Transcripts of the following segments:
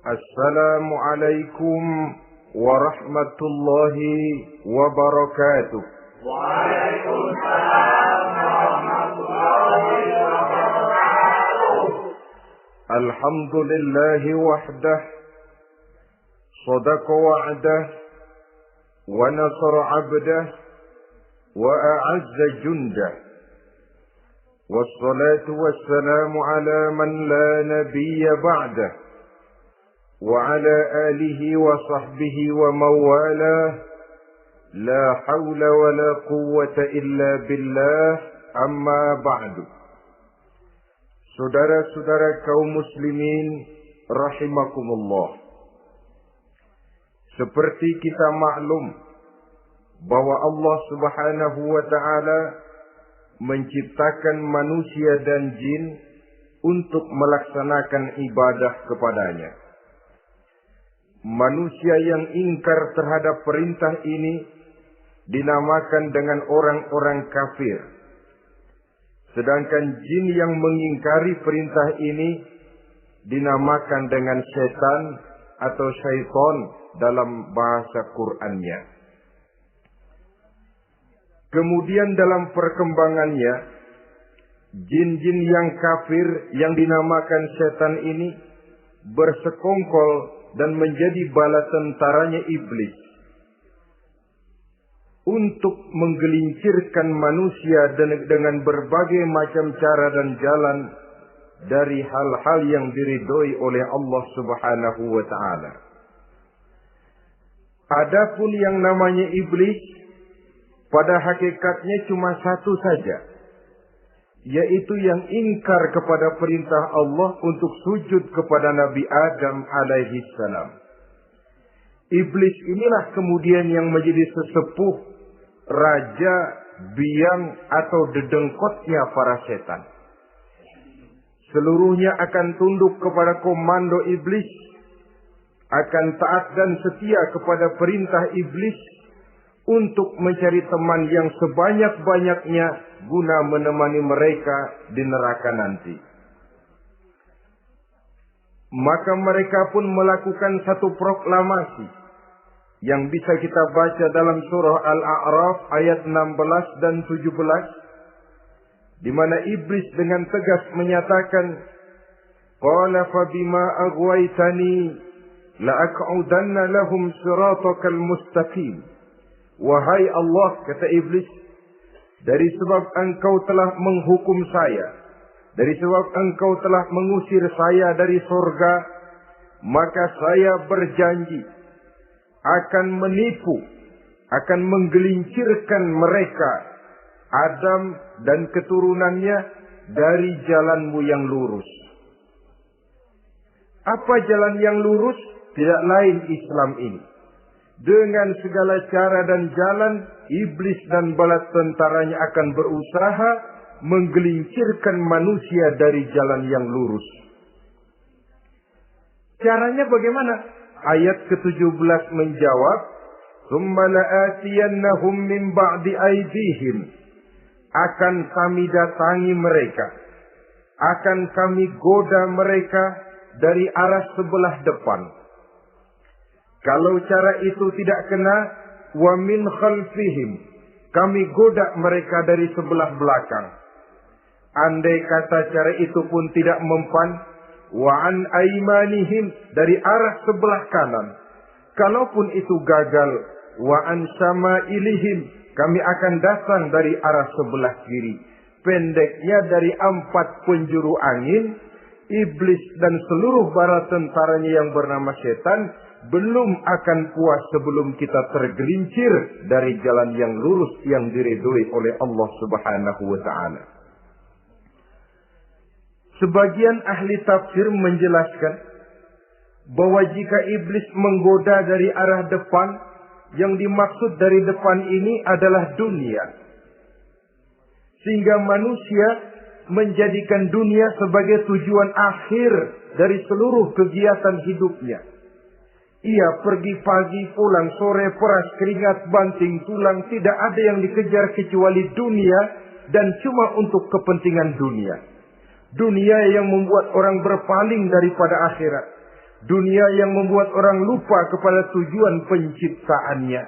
Assalamualaikum warahmatullahi wabarakatuh. Waalaikumsalam warahmatullahi wabarakatuh. Alhamdulillahi wahdah, sadaqa wa'dah, wa nasara 'abdah, wa a'azza jundah. Wassalatu wassalamu ala man la nabiyya ba'dah, wa ala alihi wa sahbihi wa mawalah. La hawla wa la quwwata illa billah, amma ba'du. Saudara-saudara kaum muslimin rahimakumullah. Seperti kita maklum bahwa Allah Subhanahu wa ta'ala menciptakan manusia dan jin untuk melaksanakan ibadah kepadanya. Manusia yang ingkar terhadap perintah ini dinamakan dengan orang-orang kafir. Sedangkan jin yang mengingkari perintah ini dinamakan dengan setan atau syaitan dalam bahasa Qur'annya. Kemudian dalam perkembangannya, jin-jin yang kafir yang dinamakan setan ini bersekongkol dan menjadi bala tentaranya iblis untuk menggelincirkan manusia dengan berbagai macam cara dan jalan dari hal-hal yang diridhoi oleh Allah Subhanahu wa ta'ala. Adapun yang namanya iblis pada hakikatnya cuma satu saja, yaitu yang ingkar kepada perintah Allah untuk sujud kepada Nabi Adam alaihi salam. Iblis inilah kemudian yang menjadi sesepuh, raja, biang atau dedengkotnya para setan. Seluruhnya akan tunduk kepada komando iblis, akan taat dan setia kepada perintah iblis untuk mencari teman yang sebanyak-banyaknya guna menemani mereka di neraka nanti. Maka mereka pun melakukan satu proklamasi yang bisa kita baca dalam surah Al-A'raf ayat 16 dan 17, di mana iblis dengan tegas menyatakan, "Qala fa bima aghwaytani la aq'udanna lahum siratakal mustaqim." Wahai Allah, kata iblis, dari sebab engkau telah menghukum saya, dari sebab engkau telah mengusir saya dari surga, maka saya berjanji akan menipu, akan menggelincirkan mereka, Adam dan keturunannya, dari jalanmu yang lurus. Apa jalan yang lurus? Tidak lain Islam ini. Dengan segala cara dan jalan, iblis dan bala tentaranya akan berusaha menggelincirkan manusia dari jalan yang lurus. Caranya bagaimana? Ayat ke-17 menjawab, "Tsumma la'atiyannahum min ba'di aydihim." Akan kami datangi mereka, akan kami goda mereka dari arah sebelah depan. Kalau cara itu tidak kena, wa min khalfihim, kami goda mereka dari sebelah belakang. Andai kata cara itu pun tidak mempan, wa an aimanihim, dari arah sebelah kanan. Kalaupun itu gagal, wa an samailihim, kami akan datang dari arah sebelah kiri. Pendeknya dari 4 penjuru angin, iblis dan seluruh bala tentaranya yang bernama setan belum akan puas sebelum kita tergelincir dari jalan yang lurus yang diridhoi oleh Allah Subhanahu wa ta'ala. Sebagian ahli tafsir menjelaskan bahwa jika iblis menggoda dari arah depan, yang dimaksud dari depan ini adalah dunia. Sehingga manusia menjadikan dunia sebagai tujuan akhir dari seluruh kegiatan hidupnya. Ia pergi pagi, pulang sore, peras keringat, banting tulang. Tidak ada yang dikejar kecuali dunia dan cuma untuk kepentingan dunia. Dunia yang membuat orang berpaling daripada akhirat. dunia yang membuat orang lupa kepada tujuan penciptaannya,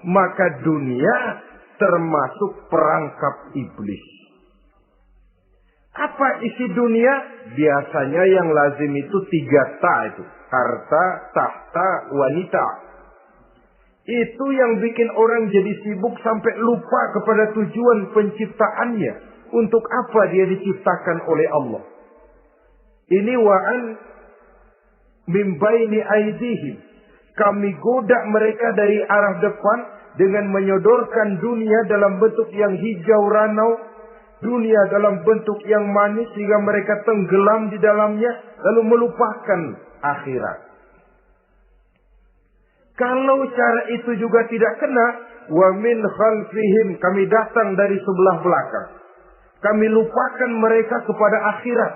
maka dunia termasuk perangkap iblis. Apa isi dunia? Biasanya yang lazim itu 3 ta itu. Harta, tahta, wanita. Itu yang bikin orang jadi sibuk sampai lupa kepada tujuan penciptaannya. Untuk apa dia diciptakan oleh Allah. Ini wa'an min baini aidihim. Kami goda mereka dari arah depan dengan menyodorkan dunia dalam bentuk yang hijau ranau. Dunia dalam bentuk yang manis sehingga mereka tenggelam di dalamnya. Lalu melupakan akhirat. Kalau cara itu juga tidak kena. Wa min khalfihim. Kami datang dari sebelah belakang. Kami lupakan mereka kepada akhirat.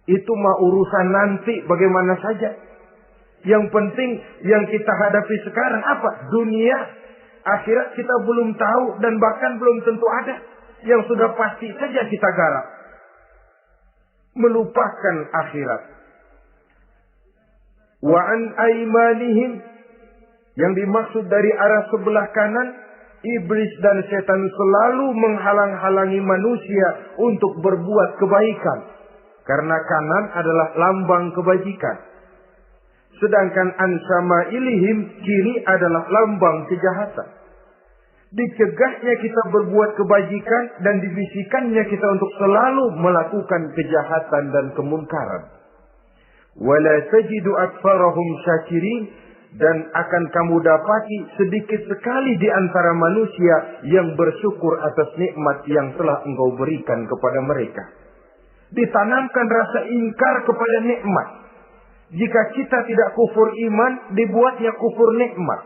Itu mah urusan nanti bagaimana saja. Yang penting yang kita hadapi sekarang apa? Dunia. Akhirat kita belum tahu dan bahkan belum tentu ada. Yang sudah pasti saja kita garap. Melupakan akhirat. Wa an aimanihim. Yang dimaksud dari arah sebelah kanan. Iblis dan setan selalu menghalang-halangi manusia untuk berbuat kebaikan. Karena kanan adalah lambang kebajikan. Sedangkan ansama ilihim, kiri adalah lambang kejahatan. Dicegahnya kita berbuat kebajikan dan dibisikannya kita untuk selalu melakukan kejahatan dan kemunkaran. Wala tajidu aktsarahum syakirin. Dan akan kamu dapati sedikit sekali di antara manusia yang bersyukur atas nikmat yang telah engkau berikan kepada mereka. Ditanamkan rasa ingkar kepada nikmat. Jika kita tidak kufur iman, dibuatnya kufur nikmat.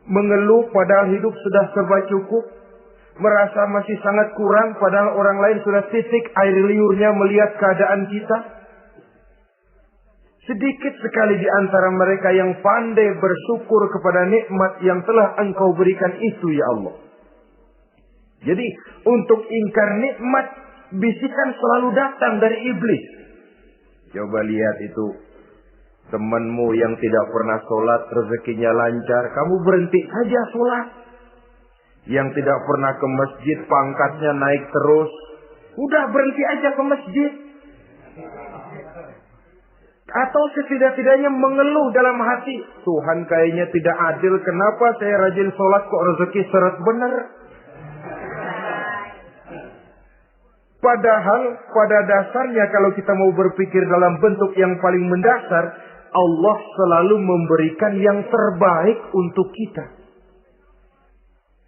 Mengeluh padahal hidup sudah serba cukup. Merasa masih sangat kurang padahal orang lain sudah titik air liurnya melihat keadaan kita. Sedikit sekali di antara mereka yang pandai bersyukur kepada nikmat yang telah engkau berikan itu ya Allah. Jadi untuk ingkar nikmat, bisikan selalu datang dari iblis. Coba lihat itu. Temanmu yang tidak pernah sholat, rezekinya lancar. Kamu berhenti saja sholat. Yang tidak pernah ke masjid, pangkatnya naik terus. Udah berhenti aja ke masjid. Atau setidak-tidaknya mengeluh dalam hati. Tuhan kayaknya tidak adil. Kenapa saya rajin sholat kok rezeki seret benar? Padahal pada dasarnya kalau kita mau berpikir dalam bentuk yang paling mendasar. Allah selalu memberikan yang terbaik untuk kita.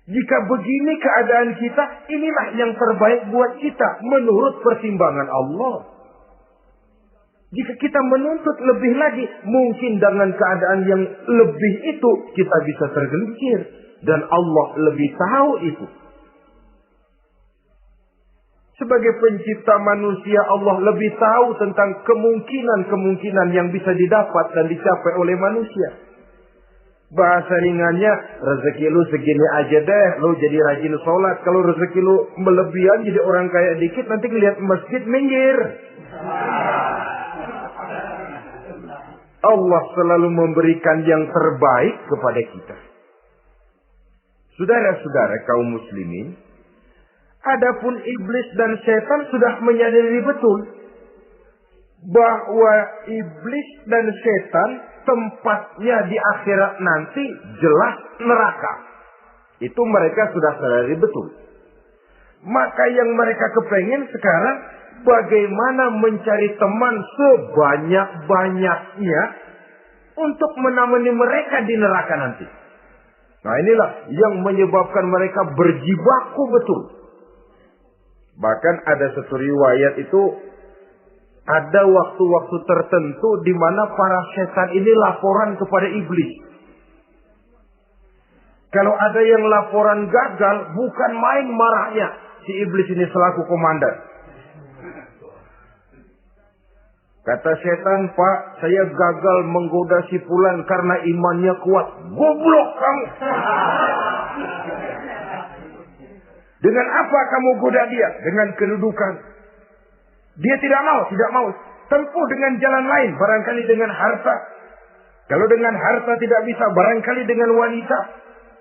Jika begini keadaan kita. Inilah yang terbaik buat kita. Menurut pertimbangan Allah. Jika kita menuntut lebih lagi, mungkin dengan keadaan yang lebih itu, kita bisa tergelincir. Dan Allah lebih tahu itu. Sebagai pencipta manusia, Allah lebih tahu tentang kemungkinan-kemungkinan yang bisa didapat dan dicapai oleh manusia. Bahasa ringannya, rezeki lu segini aja deh, lu jadi rajin sholat. Kalau rezeki lu melebihan, jadi orang kaya dikit, nanti ngeliat masjid minggir. Allah selalu memberikan yang terbaik kepada kita. Saudara-saudara kaum muslimin, adapun iblis dan setan sudah menyadari betul bahwa iblis dan setan tempatnya di akhirat nanti jelas neraka. Itu mereka sudah sadari betul. Maka yang mereka kepengen sekarang bagaimana mencari teman sebanyak-banyaknya untuk menemani mereka di neraka nanti. Nah inilah yang menyebabkan mereka berjibaku betul. Bahkan ada satu riwayat itu ada waktu-waktu tertentu di mana para setan ini laporan kepada iblis. Kalau ada yang laporan gagal, bukan main marahnya si iblis ini selaku komandan. Kata setan, Pak, saya gagal menggoda si fulan karena imannya kuat. Goblok kamu. Dengan apa kamu goda dia? Dengan kedudukan. Dia tidak mau. tempuh dengan jalan lain, barangkali dengan harta. Kalau dengan harta tidak bisa, barangkali dengan wanita.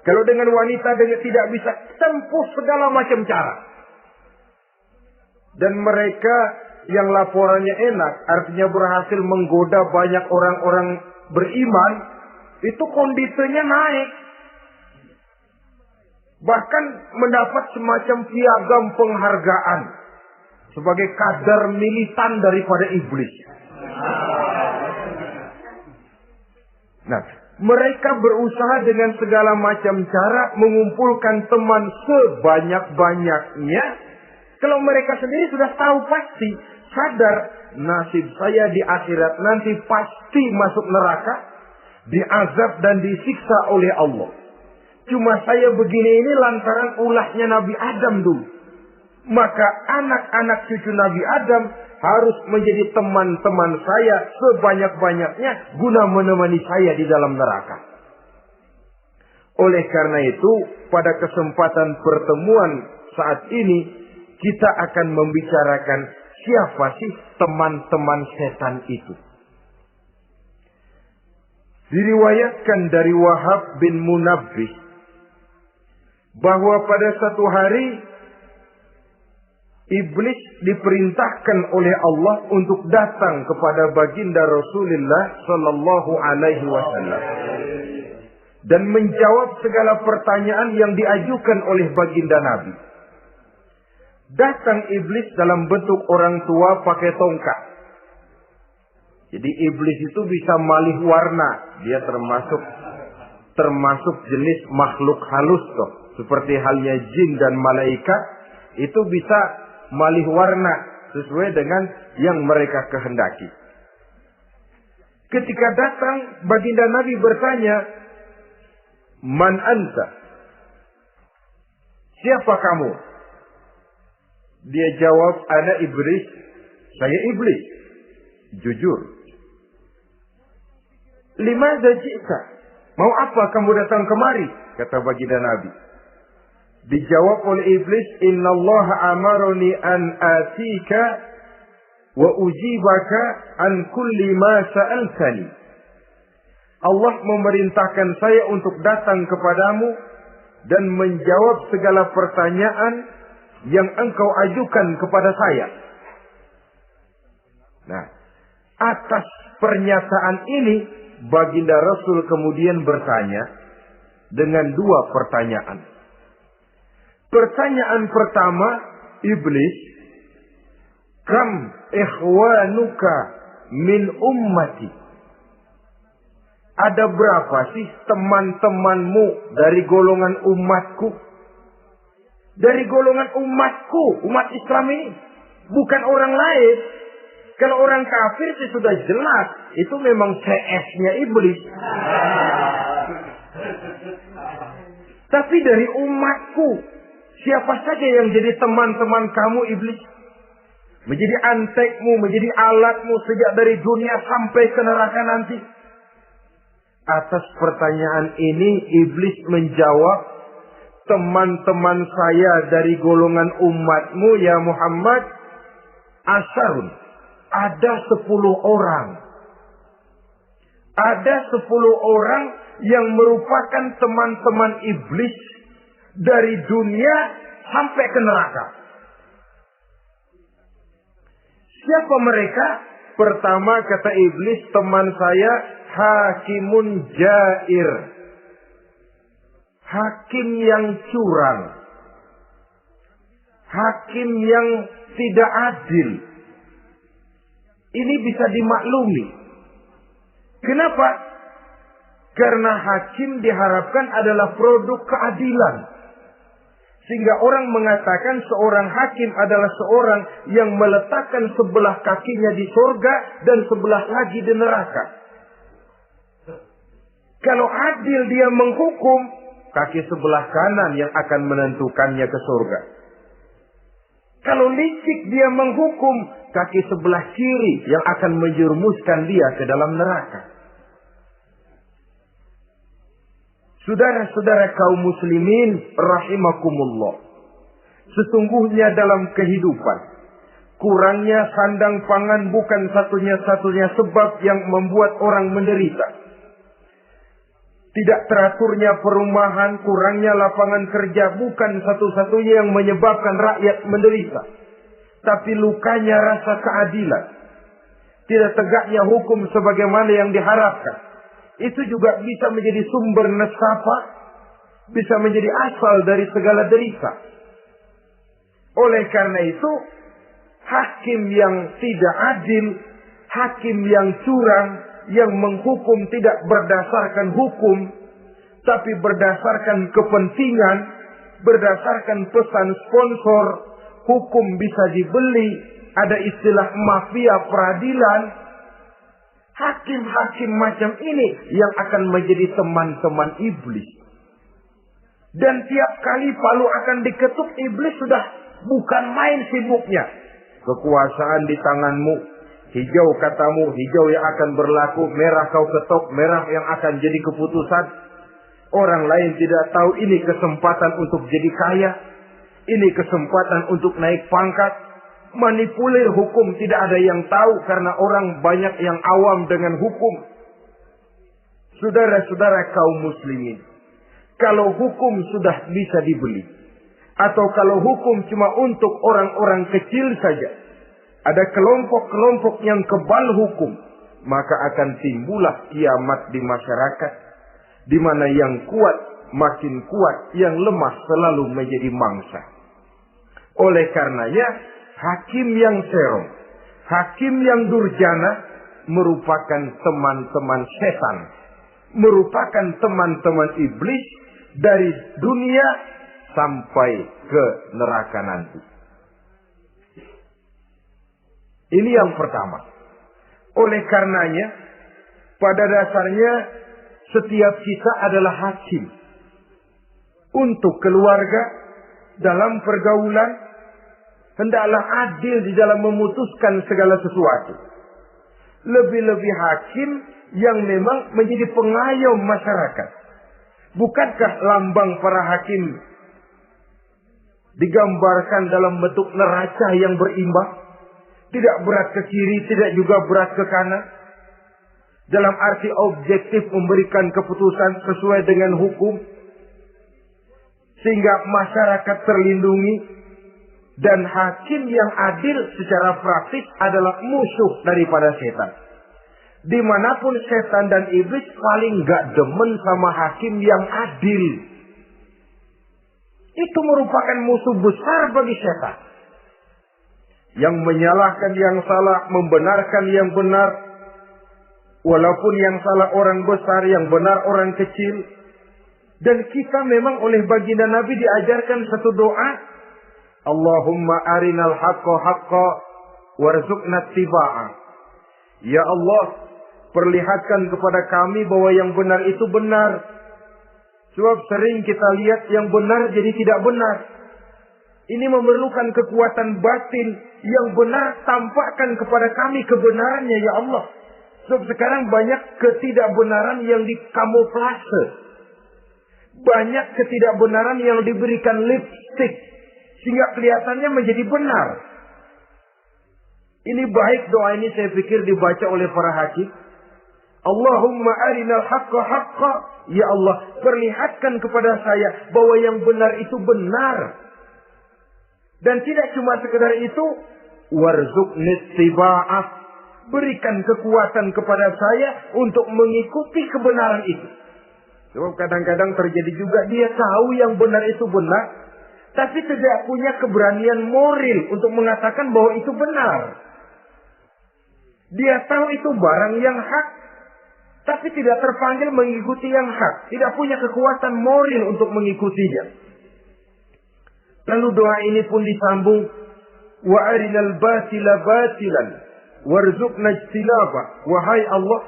Kalau dengan wanita tidak bisa, tempuh segala macam cara. Dan mereka yang laporannya enak, artinya berhasil menggoda banyak orang-orang beriman, itu kondisinya naik. Bahkan mendapat semacam piagam penghargaan sebagai kadar militan daripada iblis. Nah, mereka berusaha dengan segala macam cara mengumpulkan teman sebanyak-banyaknya. Kalau mereka sendiri sudah tahu pasti, sadar nasib saya di akhirat nanti pasti masuk neraka, diazab dan disiksa oleh Allah. Cuma saya begini ini lantaran ulahnya Nabi Adam dulu. Maka anak-anak cucu Nabi Adam harus menjadi teman-teman saya sebanyak-banyaknya guna menemani saya di dalam neraka. Oleh karena itu, pada kesempatan pertemuan saat ini, kita akan membicarakan siapa sih teman-teman setan itu. Diriwayatkan dari Wahab bin Munabbih bahwa pada satu hari iblis diperintahkan oleh Allah untuk datang kepada baginda Rasulullah sallallahu alaihi wasallam dan menjawab segala pertanyaan yang diajukan oleh baginda Nabi. Datang iblis dalam bentuk orang tua pakai tongkat. Jadi iblis itu bisa malih warna. Dia termasuk jenis makhluk halus toh. Seperti halnya jin dan malaikat. Itu bisa malih warna sesuai dengan yang mereka kehendaki. Ketika datang, baginda Nabi bertanya, "Man anta?" Siapa kamu? Dia jawab, "Ana iblis." Saya iblis. Jujur. "Limadza ji'ta?" Mau apa kamu datang kemari? Kata baginda Nabi. Dijawab oleh iblis, "Innallaha amaroni an atika wa ujibaka an kulli ma sa'altani." Allah memerintahkan saya untuk datang kepadamu dan menjawab segala pertanyaan yang engkau ajukan kepada saya. Nah, atas pernyataan ini, baginda Rasul kemudian bertanya dengan dua pertanyaan. Pertanyaan pertama, iblis, "Kam ikhwanuka min ummati?" Ada berapa sih teman-temanmu dari golongan umatku? Dari golongan umatku, umat Islam ini. Bukan orang lain. Kalau orang kafir sih sudah jelas. Itu memang CS-nya iblis. Tapi dari umatku. Siapa saja yang jadi teman-teman kamu iblis? Menjadi antekmu, menjadi alatmu sejak dari dunia sampai ke neraka nanti. Atas pertanyaan ini iblis menjawab, "Teman-teman saya dari golongan umatmu ya Muhammad, asarun. Ada 10 orang. Ada 10 orang yang merupakan teman-teman iblis dari dunia sampai ke neraka." Siapa mereka? Pertama kata iblis, teman saya hakimun jair. Hakim yang curang. Hakim yang tidak adil. Ini bisa dimaklumi. Kenapa? Karena hakim diharapkan adalah produk keadilan. Sehingga orang mengatakan seorang hakim adalah seorang yang meletakkan sebelah kakinya di surga dan sebelah lagi di neraka. Kalau adil dia menghukum, kaki sebelah kanan yang akan menentukannya ke surga. Kalau licik dia menghukum, kaki sebelah kiri yang akan menjerumuskan dia ke dalam neraka. Saudara-saudara kaum muslimin rahimakumullah. Sesungguhnya dalam kehidupan, Kurangnya sandang pangan bukan satunya-satunya sebab yang membuat orang menderita. Tidak teraturnya perumahan, kurangnya lapangan kerja bukan satu-satunya yang menyebabkan rakyat menderita. Tapi lukanya rasa keadilan. Tidak tegaknya hukum sebagaimana yang diharapkan. Itu juga bisa menjadi sumber nesapa, bisa menjadi asal dari segala derita. Oleh karena itu, hakim yang tidak adil, hakim yang curang, yang menghukum tidak berdasarkan hukum, tapi berdasarkan kepentingan, berdasarkan pesan sponsor, hukum bisa dibeli, ada istilah mafia peradilan. Hakim-hakim macam ini yang akan menjadi teman-teman iblis. Dan tiap kali palu akan diketuk, iblis sudah bukan main sibuknya. Kekuasaan di tanganmu, hijau katamu, hijau yang akan berlaku, merah kau ketok, merah yang akan jadi keputusan. Orang lain tidak tahu ini kesempatan untuk jadi kaya, ini kesempatan untuk naik pangkat. Manipulir hukum tidak ada yang tahu karena orang banyak yang awam dengan hukum. Saudara-saudara kaum muslimin, kalau hukum sudah bisa dibeli, atau kalau hukum cuma untuk orang-orang kecil saja, ada kelompok-kelompok yang kebal hukum, maka akan timbullah kiamat di masyarakat, di mana yang kuat makin kuat, yang lemah selalu menjadi mangsa. Oleh karenanya, hakim yang serong, hakim yang durjana merupakan teman-teman setan, merupakan teman-teman iblis dari dunia sampai ke neraka nanti. Ini yang pertama. Oleh karenanya, pada dasarnya setiap kita adalah hakim untuk keluarga dalam pergaulan. Hendaklah adil di dalam memutuskan segala sesuatu. Lebih-lebih hakim yang memang menjadi pengayom masyarakat. Bukankah lambang para hakim digambarkan dalam bentuk neraca yang berimbang? Tidak berat ke kiri, tidak juga berat ke kanan. Dalam arti objektif memberikan keputusan sesuai dengan hukum. Sehingga masyarakat terlindungi. Dan hakim yang adil secara praktis adalah musuh daripada setan. Dimanapun setan dan iblis paling gak demen sama hakim yang adil. Itu merupakan musuh besar bagi setan. Yang menyalahkan yang salah, membenarkan yang benar. Walaupun yang salah orang besar, yang benar orang kecil. Dan kita memang oleh baginda Nabi diajarkan satu doa. Allahumma arinal haqqa haqqa warzuqna tiba'ah. Ya Allah, perlihatkan kepada kami bahwa yang benar itu benar. Sebab sering kita lihat yang benar jadi tidak benar. Ini memerlukan kekuatan batin. Yang benar tampakkan kepada kami kebenarannya ya Allah. Sebab sekarang banyak ketidakbenaran yang dikamuflase. Banyak ketidakbenaran yang diberikan lipstick. Sehingga kelihatannya menjadi benar. Ini baik doa ini saya pikir dibaca oleh para hakim. Allahumma arinal haqqa haqqa. Ya Allah, perlihatkan kepada saya bahwa yang benar itu benar. Dan tidak cuma sekedar itu. Warzuqni tiba'ah. Berikan kekuatan kepada saya untuk mengikuti kebenaran itu. Sebab kadang-kadang terjadi juga dia tahu yang benar itu benar. Tapi tidak punya keberanian moral untuk mengatakan bahwa itu benar. Dia tahu itu barang yang hak. Tapi tidak terpanggil mengikuti yang hak. Tidak punya kekuatan moral untuk mengikutinya. Lalu doa ini pun disambung. Wa arinal batila batilan. Warzuqna ijtinabah. Wahai Allah,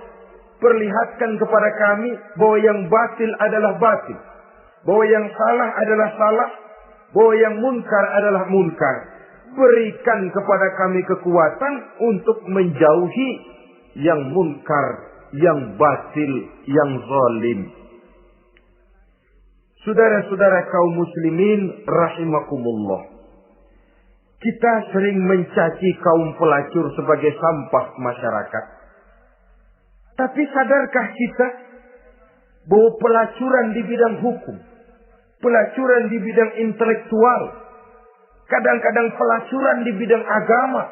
perlihatkan kepada kami bahwa yang batil adalah batil. Bahwa yang salah adalah salah. Bahwa yang munkar adalah munkar. Berikan kepada kami kekuatan untuk menjauhi yang munkar, yang batil, yang zalim. Saudara-saudara kaum muslimin rahimakumullah. Kita sering mencaci kaum pelacur sebagai sampah masyarakat. Tapi sadarkah kita bahwa pelacuran di bidang hukum, pelacuran di bidang intelektual, kadang-kadang pelacuran di bidang agama,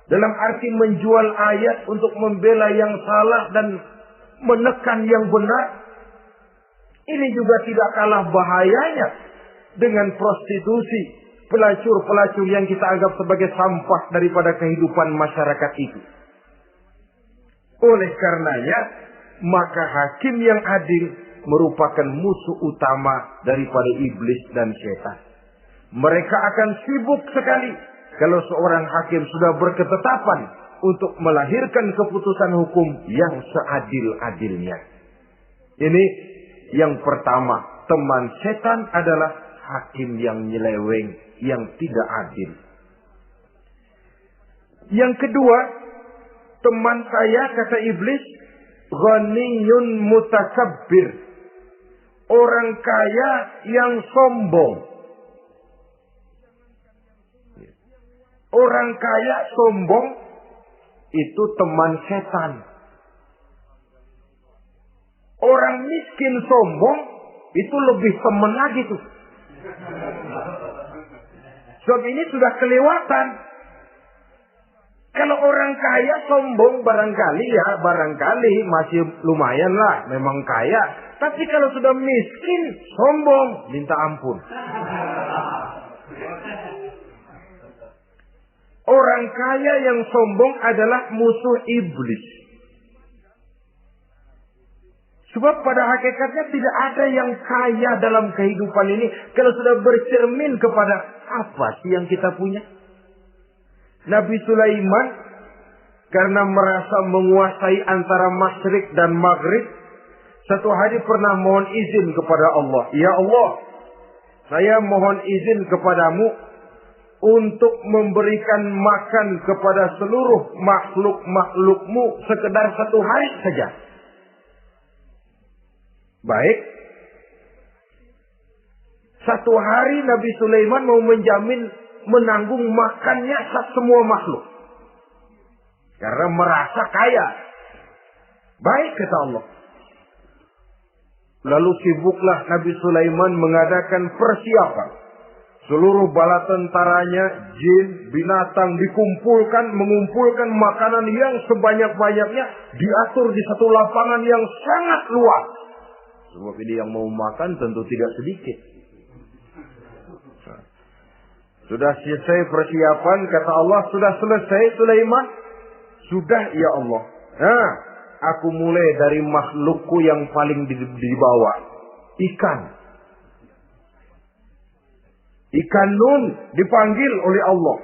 dalam arti menjual ayat untuk membela yang salah dan menekan yang benar, ini juga tidak kalah bahayanya dengan prostitusi, pelacur-pelacur yang kita anggap sebagai sampah daripada kehidupan masyarakat itu. Oleh karenanya, maka hakim yang adil merupakan musuh utama daripada iblis dan setan. Mereka akan sibuk sekali kalau seorang hakim sudah berketetapan untuk melahirkan keputusan hukum yang seadil-adilnya. Ini yang pertama, teman setan adalah hakim yang nyeleweng, yang tidak adil. Yang kedua, teman saya, kata iblis, ghaniyun mutakabbir. Orang kaya yang sombong. Orang kaya sombong itu teman setan. Orang miskin sombong itu lebih teman lagi tuh. Sebab ini sudah kelewatan. Kalau orang kaya sombong barangkali masih lumayan lah, memang kaya. Tapi kalau sudah miskin sombong, minta ampun. Orang kaya yang sombong adalah musuh iblis. Sebab pada hakikatnya tidak ada yang kaya dalam kehidupan ini kalau sudah bercermin kepada apa sih yang kita punya. Nabi Sulaiman karena merasa menguasai antara masyrik dan maghrib, satu hari pernah mohon izin kepada Allah. Ya Allah, saya mohon izin kepadamu untuk memberikan makan kepada seluruh makhluk-makhlukmu sekedar satu hari saja. Baik. Satu hari Nabi Sulaiman mau menjamin menanggung makannya semua makhluk. Karena merasa kaya. Baik, kata Allah. Lalu sibuklah Nabi Sulaiman mengadakan persiapan. Seluruh bala tentaranya, jin, binatang mengumpulkan makanan yang sebanyak-banyaknya, diatur di satu lapangan yang sangat luas. Sebab ini yang mau makan tentu tidak sedikit. Sudah selesai persiapan, kata Allah, sudah selesai Sulaiman? Sudah, ya Allah. Nah, aku mulai dari makhlukku yang paling di bawah. Ikan. Ikan Nun dipanggil oleh Allah.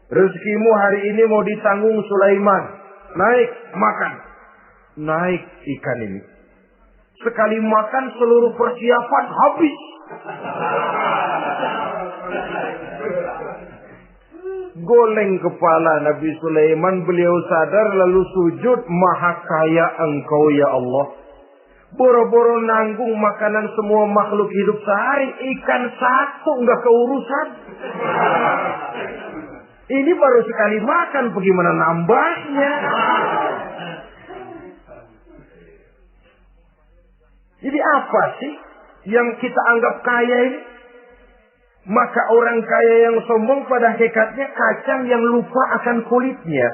Rezekimu hari ini mau ditanggung Sulaiman. Naik, makan. Naik ikan ini. Sekali makan seluruh persiapan habis. Goleng kepala Nabi Sulaiman, beliau sadar lalu sujud, maha kaya engkau ya Allah. Boro-boro nanggung makanan semua makhluk hidup sehari, ikan satu enggak keurusan. Ini baru sekali makan, bagaimana nambahnya? Jadi apa sih yang kita anggap kaya ini? Maka orang kaya yang sombong pada hakikatnya kacang yang lupa akan kulitnya.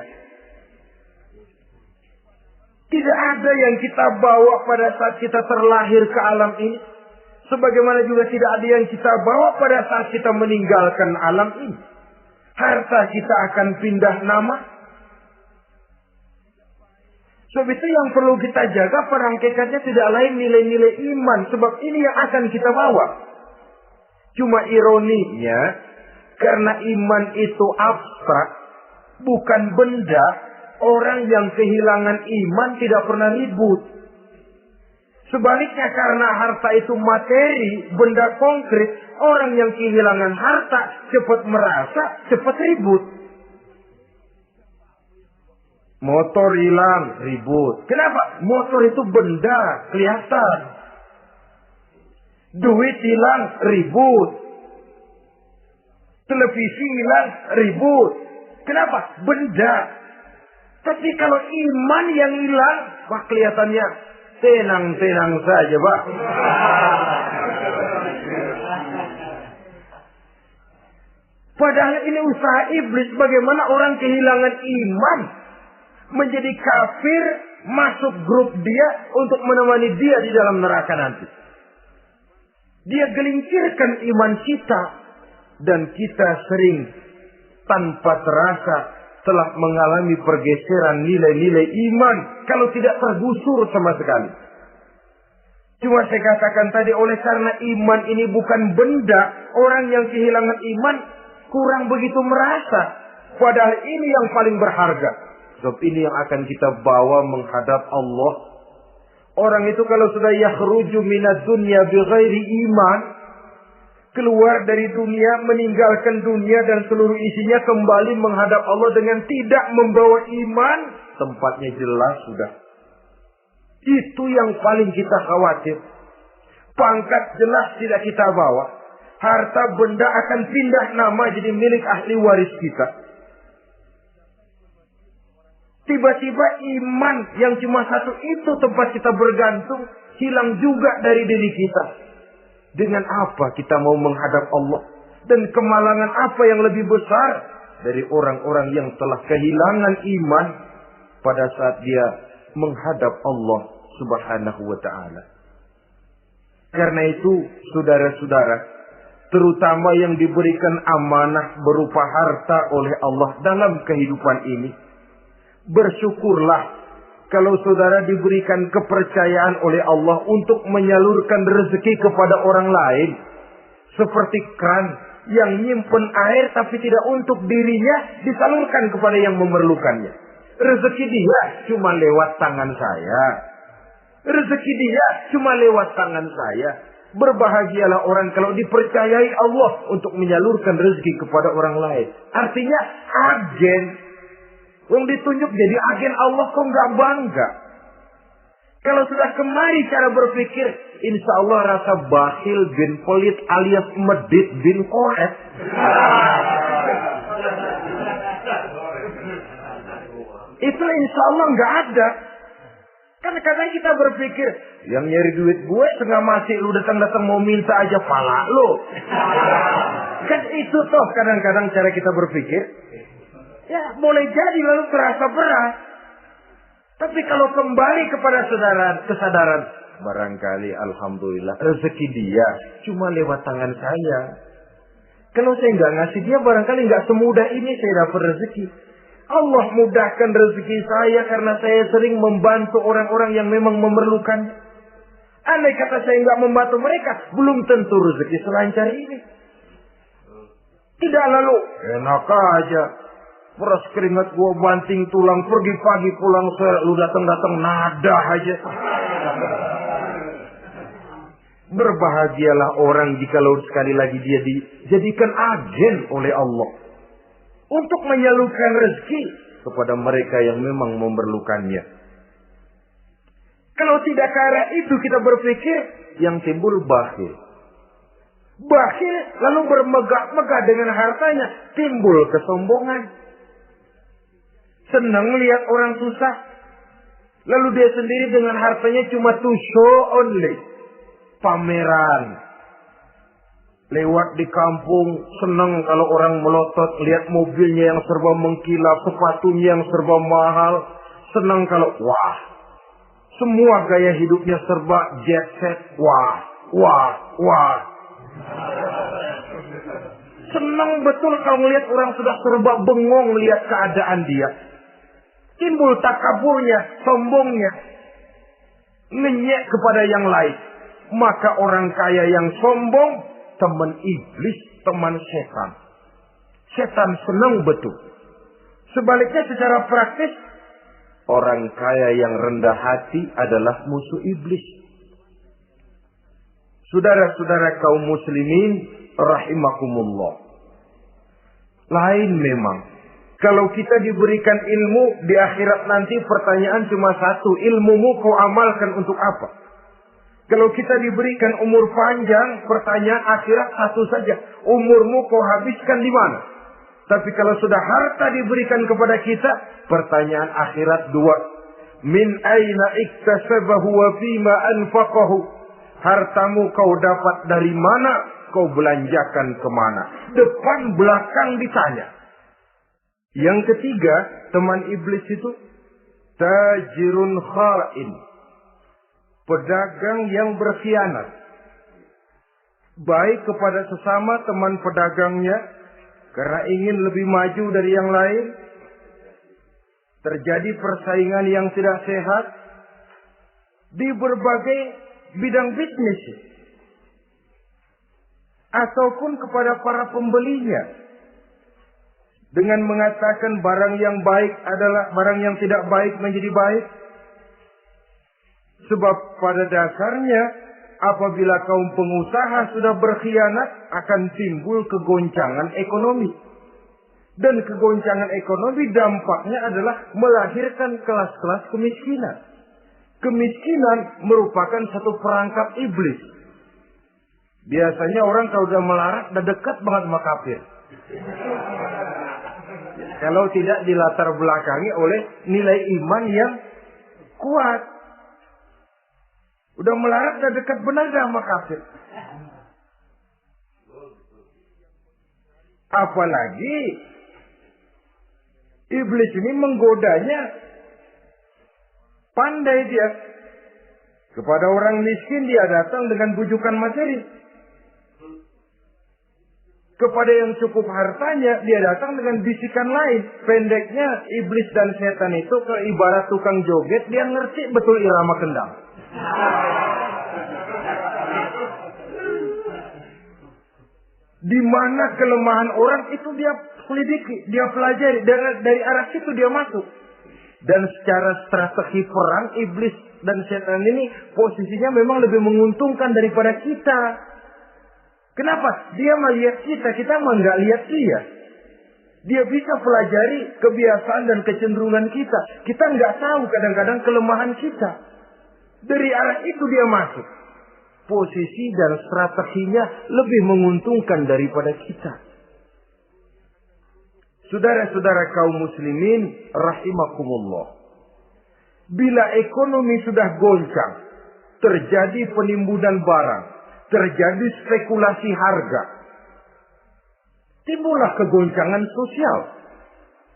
Tidak ada yang kita bawa pada saat kita terlahir ke alam ini. Sebagaimana juga tidak ada yang kita bawa pada saat kita meninggalkan alam ini. Harta kita akan pindah nama. Sebab itu yang perlu kita jaga pada hakikatnya tidak lain nilai-nilai iman. Sebab ini yang akan kita bawa. Cuma ironinya, karena iman itu abstrak, bukan benda, orang yang kehilangan iman tidak pernah ribut. Sebaliknya karena harta itu materi, benda konkret, orang yang kehilangan harta cepat merasa, cepat ribut. Motor hilang, ribut. Kenapa? Motor itu benda, kelihatan. Duit hilang, ribut. Televisi hilang, ribut. Kenapa? Benda. Tapi kalau iman yang hilang, wah kelihatannya tenang-tenang saja, Pak. Padahal ini usaha iblis, bagaimana orang kehilangan iman, menjadi kafir, masuk grup dia untuk menemani dia di dalam neraka nanti. Dia gelincirkan iman kita, dan kita sering tanpa terasa telah mengalami pergeseran nilai-nilai iman kalau tidak tergusur sama sekali. Cuma saya katakan tadi, oleh karena iman ini bukan benda, orang yang kehilangan iman kurang begitu merasa. Padahal ini yang paling berharga. Sebab ini yang akan kita bawa menghadap Allah. Orang itu kalau sudah yakhruju minad dunya bighairi iman, keluar dari dunia, meninggalkan dunia dan seluruh isinya, kembali menghadap Allah dengan tidak membawa iman, tempatnya jelas sudah. Itu yang paling kita khawatir. Pangkat jelas tidak kita bawa. Harta benda akan pindah nama jadi milik ahli waris kita. Tiba-tiba iman yang cuma satu itu tempat kita bergantung, hilang juga dari diri kita. Dengan apa kita mau menghadap Allah? Dan kemalangan apa yang lebih besar dari orang-orang yang telah kehilangan iman pada saat dia menghadap Allah Subhanahu wa ta'ala. Karena itu, saudara-saudara, terutama yang diberikan amanah berupa harta oleh Allah dalam kehidupan ini, bersyukurlah kalau saudara diberikan kepercayaan oleh Allah untuk menyalurkan rezeki kepada orang lain. Seperti keran yang nyimpen air tapi tidak untuk dirinya, disalurkan kepada yang memerlukannya. Rezeki dia cuma lewat tangan saya. Rezeki dia cuma lewat tangan saya. Berbahagialah orang kalau dipercayai Allah untuk menyalurkan rezeki kepada orang lain. Artinya agen. Yang ditunjuk jadi agen Allah, kok nggak bangga? Kalau sudah kemari cara berpikir, insya Allah rasa bakhil bin pelit alias medit bin koret. Itu insya Allah nggak ada. Kan kadang kita berpikir, yang nyari duit gue setengah mati, lu datang-datang mau minta aja pala lu. Kan itu toh kadang-kadang cara kita berpikir. Ya boleh jadi lalu terasa berat. Tapi kalau kembali kepada kesadaran, barangkali alhamdulillah rezeki dia cuma lewat tangan saya. Kalau saya nggak ngasih dia, barangkali nggak semudah ini saya dapat rezeki. Allah mudahkan rezeki saya karena saya sering membantu orang-orang yang memang memerlukan. Andai kata saya nggak membantu mereka, belum tentu rezeki selancar ini. Tidak lalu enak aja. Peras keringat gua banting tulang, pergi pagi pulang sore, lu datang-datang nada aja. Berbahagialah orang jikalau sekali lagi dia dijadikan agen oleh Allah untuk menyalurkan rezeki kepada mereka yang memang memerlukannya. Kalau tidak ke arah itu kita berpikir, yang timbul bakhil. Bakhil lalu bermegah-megah dengan hartanya, timbul kesombongan. Senang lihat orang susah. Lalu dia sendiri dengan hartanya cuma to show only. Pameran. Lewat di kampung, senang kalau orang melotot. Lihat mobilnya yang serba mengkilap. Sepatunya yang serba mahal. Senang kalau, wah. Semua gaya hidupnya serba jet set. Wah, wah, wah. Senang betul kalau melihat orang sudah serba bengong lihat keadaan dia. Timbul takaburnya, sombongnya, ngenyek kepada yang lain. Maka orang kaya yang sombong, teman iblis, teman setan. Setan senang betul. Sebaliknya secara praktis, orang kaya yang rendah hati adalah musuh iblis. Saudara-saudara kaum muslimin, rahimakumullah. Lain memang. Kalau kita diberikan ilmu, di akhirat nanti pertanyaan cuma satu. Ilmumu kau amalkan untuk apa? Kalau kita diberikan umur panjang, pertanyaan akhirat satu saja. Umurmu kau habiskan di mana? Tapi kalau sudah harta diberikan kepada kita, pertanyaan akhirat dua. Min aina iktasabahu wa fima anfaqahu. Hartamu kau dapat dari mana, kau belanjakan kemana. Depan belakang ditanya. Yang ketiga, teman iblis itu tajirun kha'in. Pedagang yang berkhianat. Baik kepada sesama teman pedagangnya, karena ingin lebih maju dari yang lain. Terjadi persaingan yang tidak sehat di berbagai bidang bisnis. Ataupun kepada para pembelinya. Dengan mengatakan barang yang baik adalah barang yang tidak baik menjadi baik. Sebab pada dasarnya apabila kaum pengusaha sudah berkhianat akan timbul kegoncangan ekonomi. Dan kegoncangan ekonomi dampaknya adalah melahirkan kelas-kelas kemiskinan. Kemiskinan merupakan satu perangkap iblis. Biasanya orang kalau sudah melarat udah dekat banget sama kafir. Kalau tidak dilatar belakangi oleh nilai iman yang kuat. Udah melarat, udah dekat benar sama kafir. Apalagi iblis ini menggodanya. Pandai dia. Kepada orang miskin dia datang dengan bujukan materi. Kepada yang cukup hartanya dia datang dengan bisikan lain. Pendeknya iblis dan setan itu ibarat tukang joget, dia ngerti betul irama kendang. Di mana kelemahan orang itu dia selidiki, dia pelajari, dari arah situ dia masuk. Dan secara strategi perang iblis dan setan ini posisinya memang lebih menguntungkan daripada kita. Kenapa? Dia melihat kita mah nggak lihat dia. Dia bisa pelajari kebiasaan dan kecenderungan kita. Kita nggak tahu kadang-kadang kelemahan kita. Dari arah itu dia masuk. Posisi dan strateginya lebih menguntungkan daripada kita. Saudara-saudara kaum muslimin rahimakumullah. Bila ekonomi sudah goncang, terjadi penimbunan barang, terjadi spekulasi harga, timbullah kegoncangan sosial.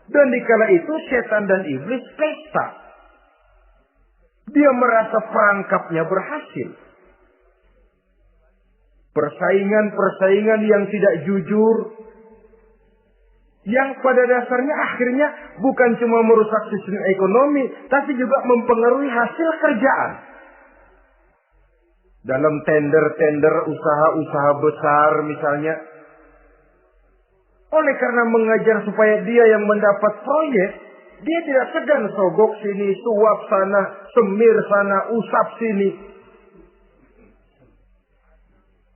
Dan dikala itu setan dan iblis pesta. Dia merasa perangkapnya berhasil. Persaingan-persaingan yang tidak jujur, yang pada dasarnya akhirnya bukan cuma merusak sistem ekonomi, tapi juga mempengaruhi hasil kerjaan. Dalam tender-tender usaha-usaha besar misalnya, oleh karena mengajar supaya dia yang mendapat proyek, dia tidak segan sogok sini, suap sana, semir sana, usap sini.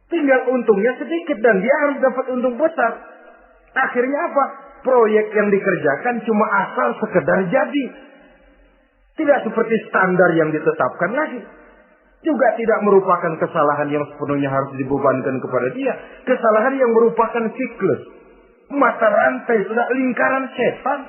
Tinggal untungnya sedikit dan dia harus dapat untung besar. Akhirnya apa? Proyek yang dikerjakan cuma asal sekedar jadi. Tidak seperti standar yang ditetapkan lagi. Juga tidak merupakan kesalahan yang sepenuhnya harus dibebankan kepada dia. Kesalahan yang merupakan siklus. Mata rantai, sudah lingkaran setan.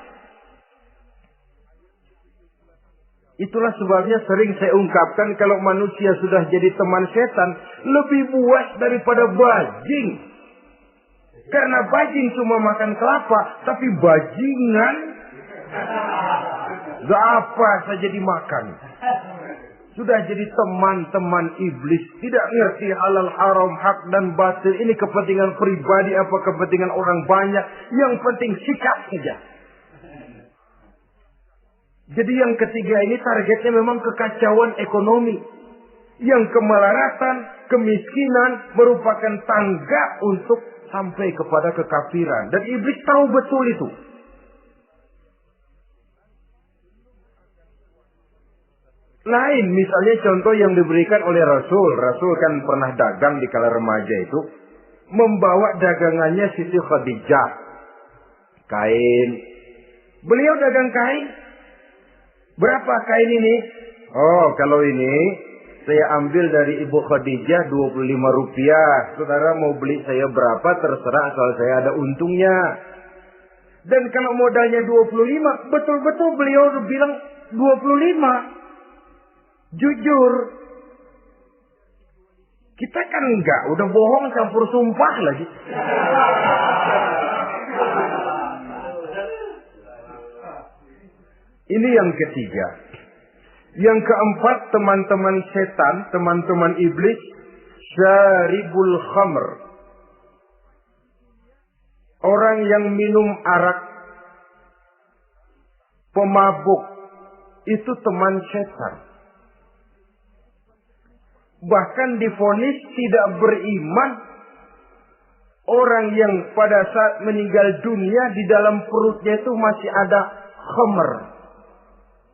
Itulah sebabnya sering saya ungkapkan kalau manusia sudah jadi teman setan, lebih buas daripada bajing. Karena bajing cuma makan kelapa, tapi bajingan gak apa saja dimakan. Sudah jadi teman-teman iblis, tidak ngerti halal haram, hak dan batil. Ini kepentingan pribadi apa kepentingan orang banyak, yang penting sikap saja. Jadi yang ketiga ini targetnya memang kekacauan ekonomi. Yang kemelaratan, kemiskinan merupakan tangga untuk sampai kepada kekafiran. Dan iblis tahu betul itu. Lain misalnya contoh yang diberikan oleh Rasul. Rasul kan pernah dagang di kala remaja itu. Membawa dagangannya Siti Khadijah. Kain. Beliau dagang kain. Berapa kain ini? Oh, kalau ini Saya ambil dari Ibu Khadijah 25 rupiah. Saudara mau beli saya berapa terserah asal saya ada untungnya. Dan kalau modalnya 25, betul-betul beliau bilang 25. Jujur. Kita kan enggak, udah bohong campur sumpah lagi. Ini yang ketiga. Yang keempat, teman-teman setan, teman-teman iblis, syaribul khamr. Orang yang minum arak, pemabuk, itu teman setan. Bahkan divonis tidak beriman orang yang pada saat meninggal dunia di dalam perutnya itu masih ada khamr.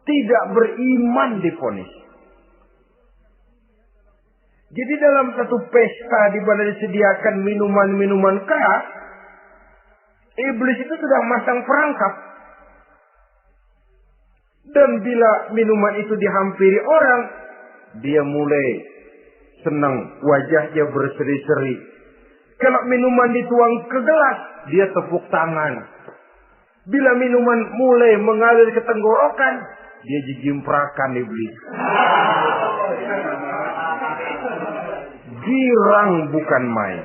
Tidak beriman divonis. Jadi dalam satu pesta di mana disediakan minuman-minuman keras, iblis itu sudah masang perangkap. Dan bila minuman itu dihampiri orang, dia mulai senang, wajahnya berseri-seri. Kalau minuman dituang ke gelas, dia tepuk tangan. Bila minuman mulai mengalir ke tenggorokan, dia jijimprakan iblis. Girang bukan main.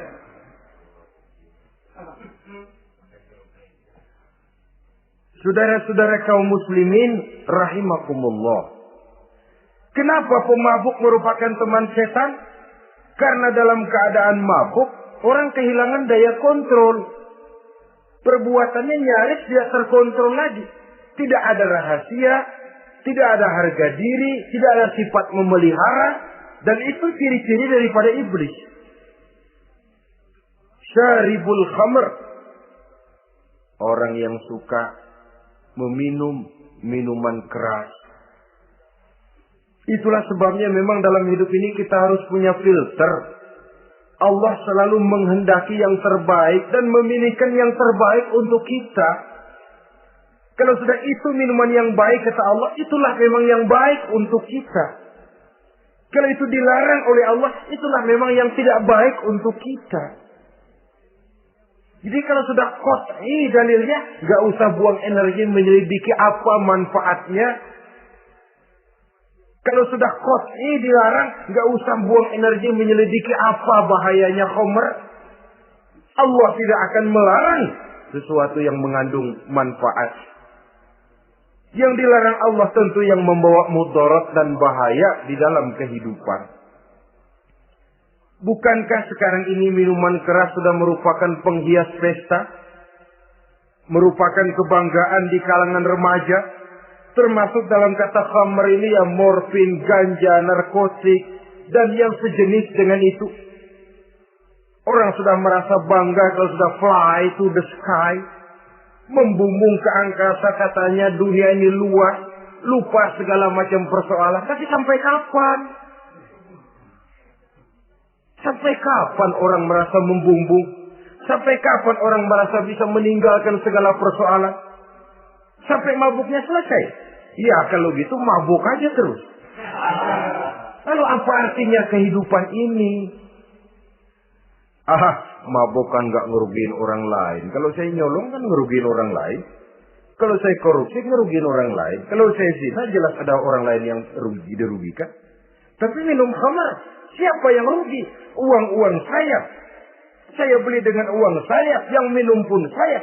Saudara-saudara kaum muslimin rahimakumullah. Kenapa pemabuk merupakan teman setan? Karena dalam keadaan mabuk, orang kehilangan daya kontrol. Perbuatannya nyaris tidak terkontrol lagi. Tidak ada rahasia, tidak ada harga diri, tidak ada sifat memelihara. Dan itu ciri-ciri daripada iblis. Syaribul khamr. Orang yang suka meminum minuman keras. Itulah sebabnya memang dalam hidup ini kita harus punya filter. Allah selalu menghendaki yang terbaik dan memilihkan yang terbaik untuk kita. Kalau sudah itu minuman yang baik kata Allah, itulah memang yang baik untuk kita. Kalau itu dilarang oleh Allah, itulah memang yang tidak baik untuk kita. Jadi kalau sudah qat'i dalilnya, gak usah buang energi menyelidiki apa manfaatnya. Kalau sudah qat'i dilarang, gak usah buang energi menyelidiki apa bahayanya khamr. Allah tidak akan melarang sesuatu yang mengandung manfaat. Yang dilarang Allah tentu yang membawa mudarat dan bahaya di dalam kehidupan. Bukankah sekarang ini minuman keras sudah merupakan penghias pesta? Merupakan kebanggaan di kalangan remaja? Termasuk dalam kata khamr ini ya morfin, ganja, narkotik, dan yang sejenis dengan itu. Orang sudah merasa bangga kalau sudah fly to the sky. Membumbung ke angkasa katanya dunia ini luas. Lupa segala macam persoalan. Tapi sampai kapan? Sampai kapan orang merasa membumbung? Sampai kapan orang merasa bisa meninggalkan segala persoalan? Sampai mabuknya selesai? Ya kalau gitu mabuk aja terus. Lalu apa artinya kehidupan ini? Mabuk kan gak ngerugiin orang lain. Kalau saya nyolong kan ngerugiin orang lain. Kalau saya korupsi ngerugiin orang lain. Kalau saya zina jelas ada orang lain yang dirugikan. Tapi minum khamar, siapa yang rugi? Uang-uang saya. Saya beli dengan uang saya. Yang minum pun saya.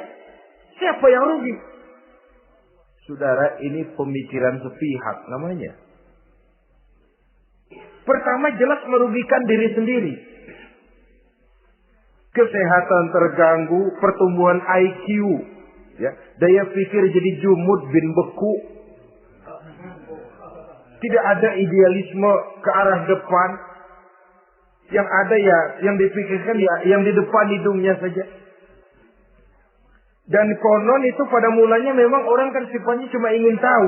Siapa yang rugi? Saudara, ini pemikiran sepihak namanya. Pertama jelas merugikan diri sendiri. Kesehatan terganggu, pertumbuhan IQ, ya, daya pikir jadi jumud bin beku. Tidak ada idealisme ke arah depan. Yang ada ya, yang dipikirkan ya, yang di depan hidungnya saja. Dan konon itu pada mulanya memang orang kan sifatnya cuma ingin tahu.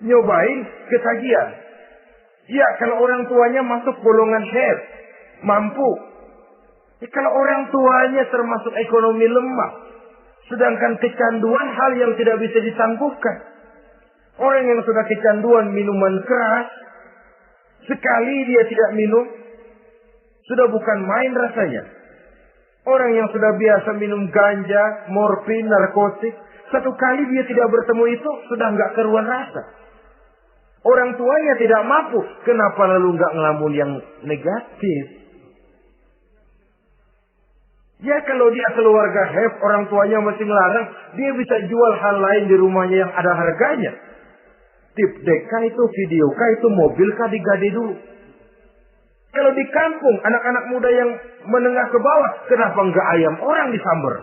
Nyobain ketagihan. Ya kalau orang tuanya masuk golongan sehat, mampu. Kalau orang tuanya termasuk ekonomi lemah. Sedangkan kecanduan hal yang tidak bisa ditangguhkan. Orang yang sudah kecanduan minuman keras. Sekali dia tidak minum, sudah bukan main rasanya. Orang yang sudah biasa minum ganja, morfin, narkotik, satu kali dia tidak bertemu itu, sudah nggak keruan rasa. Orang tuanya tidak mampu, kenapa lalu nggak ngelamun yang negatif? Ya kalau dia keluarga orang tuanya masih melarang, dia bisa jual hal lain di rumahnya yang ada harganya. Tip deka itu, video kah itu, mobil kah digade dulu. Kalau di kampung, anak-anak muda yang menengah ke bawah, kenapa enggak ayam orang disamber?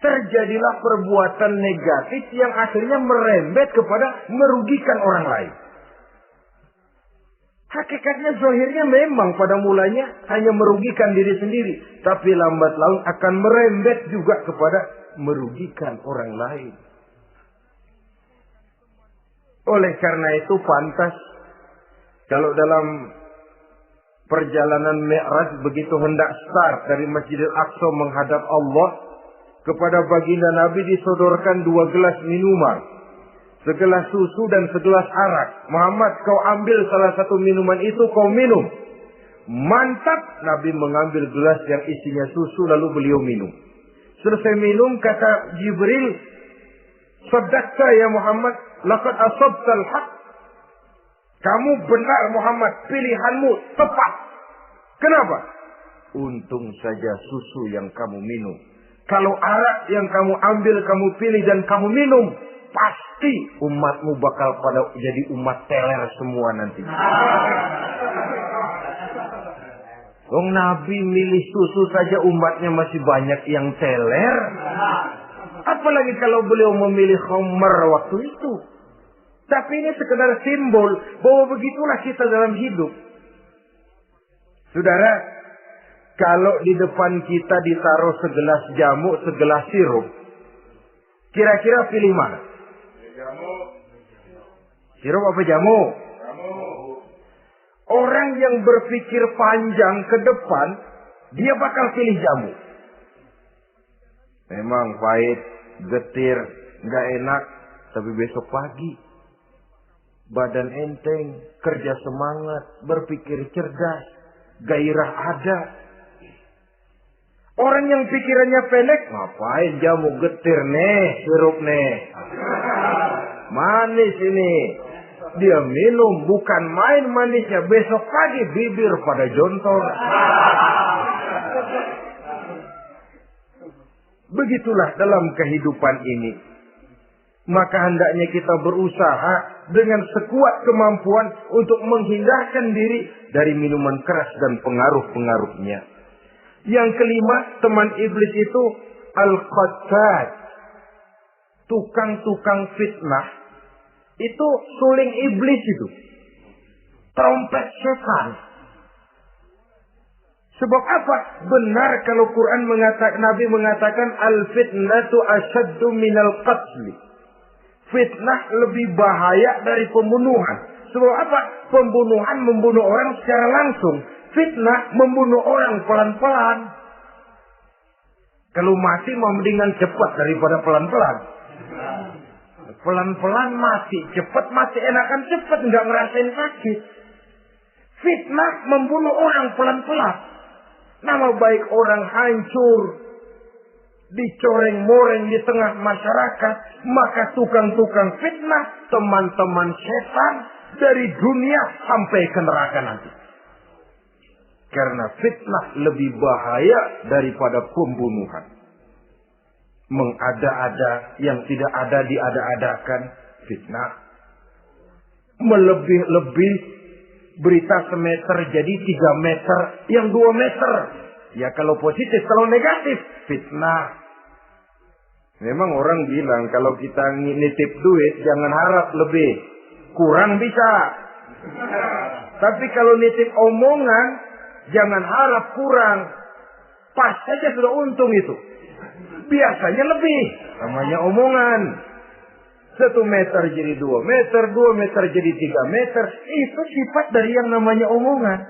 Terjadilah perbuatan negatif yang akhirnya merembet kepada merugikan orang lain. Hakikatnya zahirnya memang pada mulanya hanya merugikan diri sendiri. Tapi lambat laun akan merembet juga kepada merugikan orang lain. Oleh karena itu pantas kalau dalam perjalanan Mi'raj begitu hendak start dari Masjidil Aqsa menghadap Allah, kepada baginda Nabi disodorkan 2 gelas minuman. Segelas susu dan segelas arak. Muhammad, kau ambil salah satu minuman itu, kau minum. Mantap, Nabi mengambil gelas yang isinya susu lalu beliau minum. Selesai minum, kata Jibril, "Sadaqta ya Muhammad, laqad asabtal haq." Kamu benar Muhammad, pilihanmu tepat. Kenapa? Untung saja susu yang kamu minum. Kalau arak yang kamu ambil, kamu pilih dan kamu minum, pasti umatmu bakal pada jadi umat teler semua nanti. Nabi milih susu saja umatnya masih banyak yang teler. Apalagi kalau beliau memilih khamr waktu itu. Tapi ini sekedar simbol bahwa begitulah kita dalam hidup. Saudara, kalau di depan kita ditaruh segelas jamu, segelas sirup, kira-kira pilih mana? Jamu. Sirup apa jamu? Jamu. Orang yang berpikir panjang ke depan, dia bakal pilih jamu. Memang pahit, getir, nggak enak, tapi besok pagi badan enteng, kerja semangat, berpikir cerdas, gairah ada. Orang yang pikirannya pendek, ngapain jamu getir nih, sirup nih. Manis ini. Dia minum, bukan main manisnya. Besok pagi bibir pada jontor. Begitulah dalam kehidupan ini. Maka hendaknya kita berusaha dengan sekuat kemampuan untuk menghindarkan diri dari minuman keras dan pengaruh-pengaruhnya. Yang kelima, teman iblis itu al-qattat. Tukang-tukang fitnah. Itu suling iblis itu. Trompet setan. Sebab apa? Benar kalau Quran mengatakan, Nabi mengatakan al-fitnatu asyaddu minal qatli. Fitnah lebih bahaya dari pembunuhan. Sebab apa? Pembunuhan membunuh orang secara langsung. Fitnah membunuh orang pelan-pelan. Kalau mati mau mendingan cepat daripada pelan-pelan. Pelan-pelan mati, cepat mati, enakan cepat, nggak ngerasain sakit. Fitnah membunuh orang pelan-pelan. Nama baik orang hancur, dicoreng-moreng di tengah masyarakat. Maka tukang-tukang fitnah, teman-teman setan dari dunia sampai ke neraka nanti. Karena fitnah lebih bahaya daripada pembunuhan. Mengada-ada yang tidak ada diada-adakan, fitnah. Melebih-lebih berita semeter jadi 3 meter, yang 2 meter. Ya kalau positif, kalau negatif, fitnah. Memang orang bilang kalau kita nitip duit jangan harap lebih, kurang bisa. Tapi kalau nitip omongan jangan harap kurang, pas saja sudah untung itu. Biasanya lebih, namanya omongan. 1 meter jadi 2 meter, 2 meter jadi 3 meter. Itu sifat dari yang namanya omongan.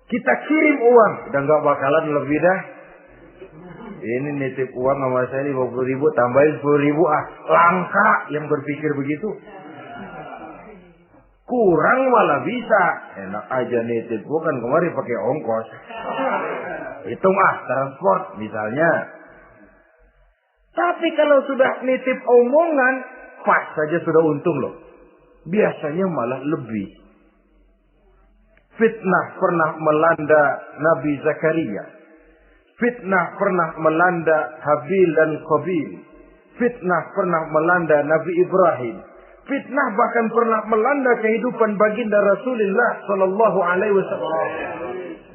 Kita kirim uang, udah gak bakalan lebih dah. Ini nitip uang sama saya 50.000, tambahin 10.000 langka yang berpikir begitu. Kurang malah bisa. Enak aja nitip gua kan kemarin pakai ongkos. Hitung transport misalnya. Tapi kalau sudah nitip omongan, pas saja sudah untung loh. Biasanya malah lebih. Fitnah pernah melanda Nabi Zakaria. Fitnah pernah melanda Habil dan Qabil. Fitnah pernah melanda Nabi Ibrahim. Fitnah bahkan pernah melanda kehidupan baginda Rasulullah Sallallahu Alaihi Wasallam.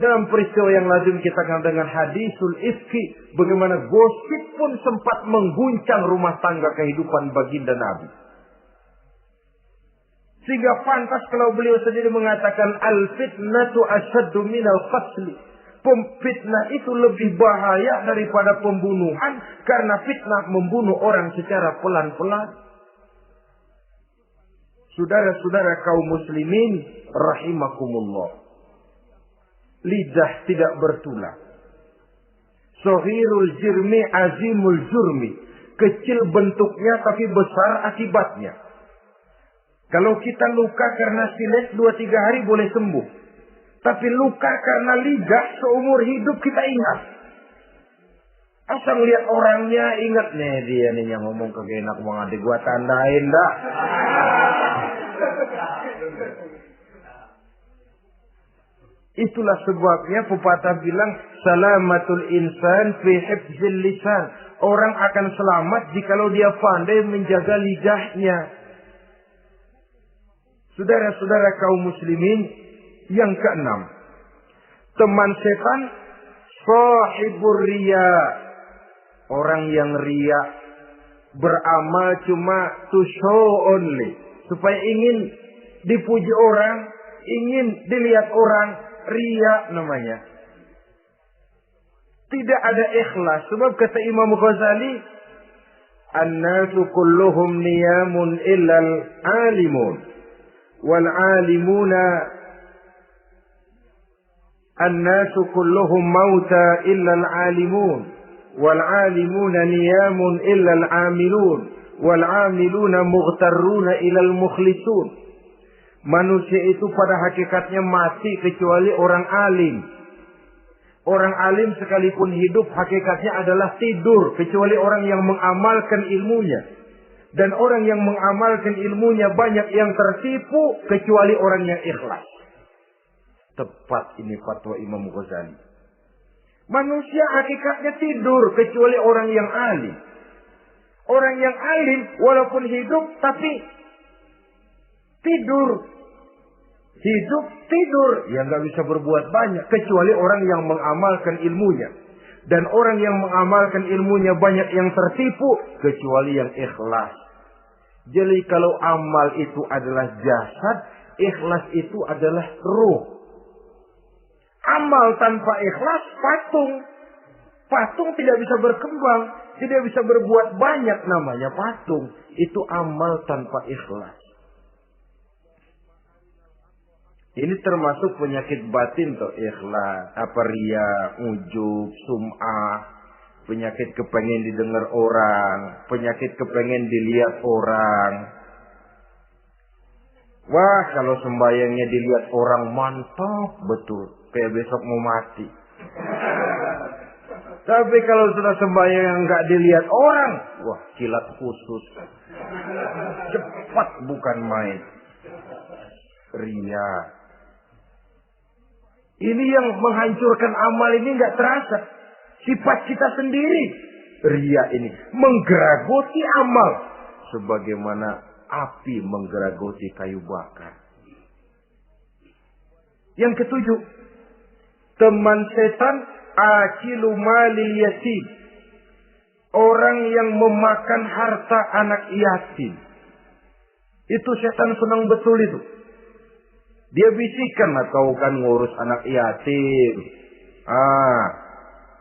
Dalam peristiwa yang lazim kita kenal dengan hadisul ifki, bagaimana gosip pun sempat mengguncang rumah tangga kehidupan baginda Nabi. Sehingga pantas kalau beliau sendiri mengatakan al-fitnatu asyaddu minal qatli. Fitnah itu lebih bahaya daripada pembunuhan karena fitnah membunuh orang secara pelan-pelan. Saudara-saudara kaum muslimin rahimakumullah. Lidah tidak bertulang. Sohirul jirmi azimul jurmi. Kecil bentuknya tapi besar akibatnya. Kalau kita luka karena silet 2-3 hari boleh sembuh. Tapi luka karena lidah seumur hidup kita ingat. Asal lihat orangnya ingat nih dia nih yang ngomong kagak enak banget adik gua tandain dah. Itulah sebabnya pepatah bilang salamatul insan fi hifzil lisan. Orang akan selamat jikalau dia pandai menjaga lidahnya. Saudara-saudara kaum muslimin, yang keenam, teman setan sahibur riya. Orang yang riya, beramal cuma to show only, supaya ingin dipuji orang, ingin dilihat orang, riya namanya. Tidak ada ikhlas. Sebab kata Imam Ghazali, an-nasu kulluhum niyamun illal alimun wal alimuna an-nasu kulluhum mauta illal alimun wal alimuna niyamun illal amilun wal amiluna mughtarruna ilal mukhlisun. Manusia itu pada hakikatnya mati kecuali orang alim. Orang alim sekalipun hidup hakikatnya adalah tidur kecuali orang yang mengamalkan ilmunya. Dan orang yang mengamalkan ilmunya banyak yang tertipu kecuali orang yang ikhlas. Tepat ini fatwa Imam Ghazali. Manusia hakikatnya tidur kecuali orang yang alim. Orang yang alim walaupun hidup tapi tidur. Hidup tidur. Ya nggak bisa berbuat banyak kecuali orang yang mengamalkan ilmunya. Dan orang yang mengamalkan ilmunya banyak yang tertipu kecuali yang ikhlas. Jadi kalau amal itu adalah jasad, ikhlas itu adalah ruh. Amal tanpa ikhlas patung. Patung tidak bisa berkembang, tidak bisa berbuat banyak, namanya patung. Itu amal tanpa ikhlas. Ini termasuk penyakit batin toh, ikhlas, riya, ujub, sum'ah. Penyakit kepengen didengar orang, penyakit kepengen dilihat orang. Wah, kalau sembayangnya dilihat orang mantap betul, kayak besok mau mati. Tapi kalau sudah sembayang yang nggak dilihat orang, wah kilat khusus, cepat bukan main. Riya. Ini yang menghancurkan amal ini nggak terasa. Sifat kita sendiri, riya ini menggeragoti amal sebagaimana api menggeragoti kayu bakar. Yang ketujuh, teman setan akilu malil yatim. Orang yang memakan harta anak yatim. Itu setan senang betul itu. Dia bisikan, kau kan ngurus anak yatim.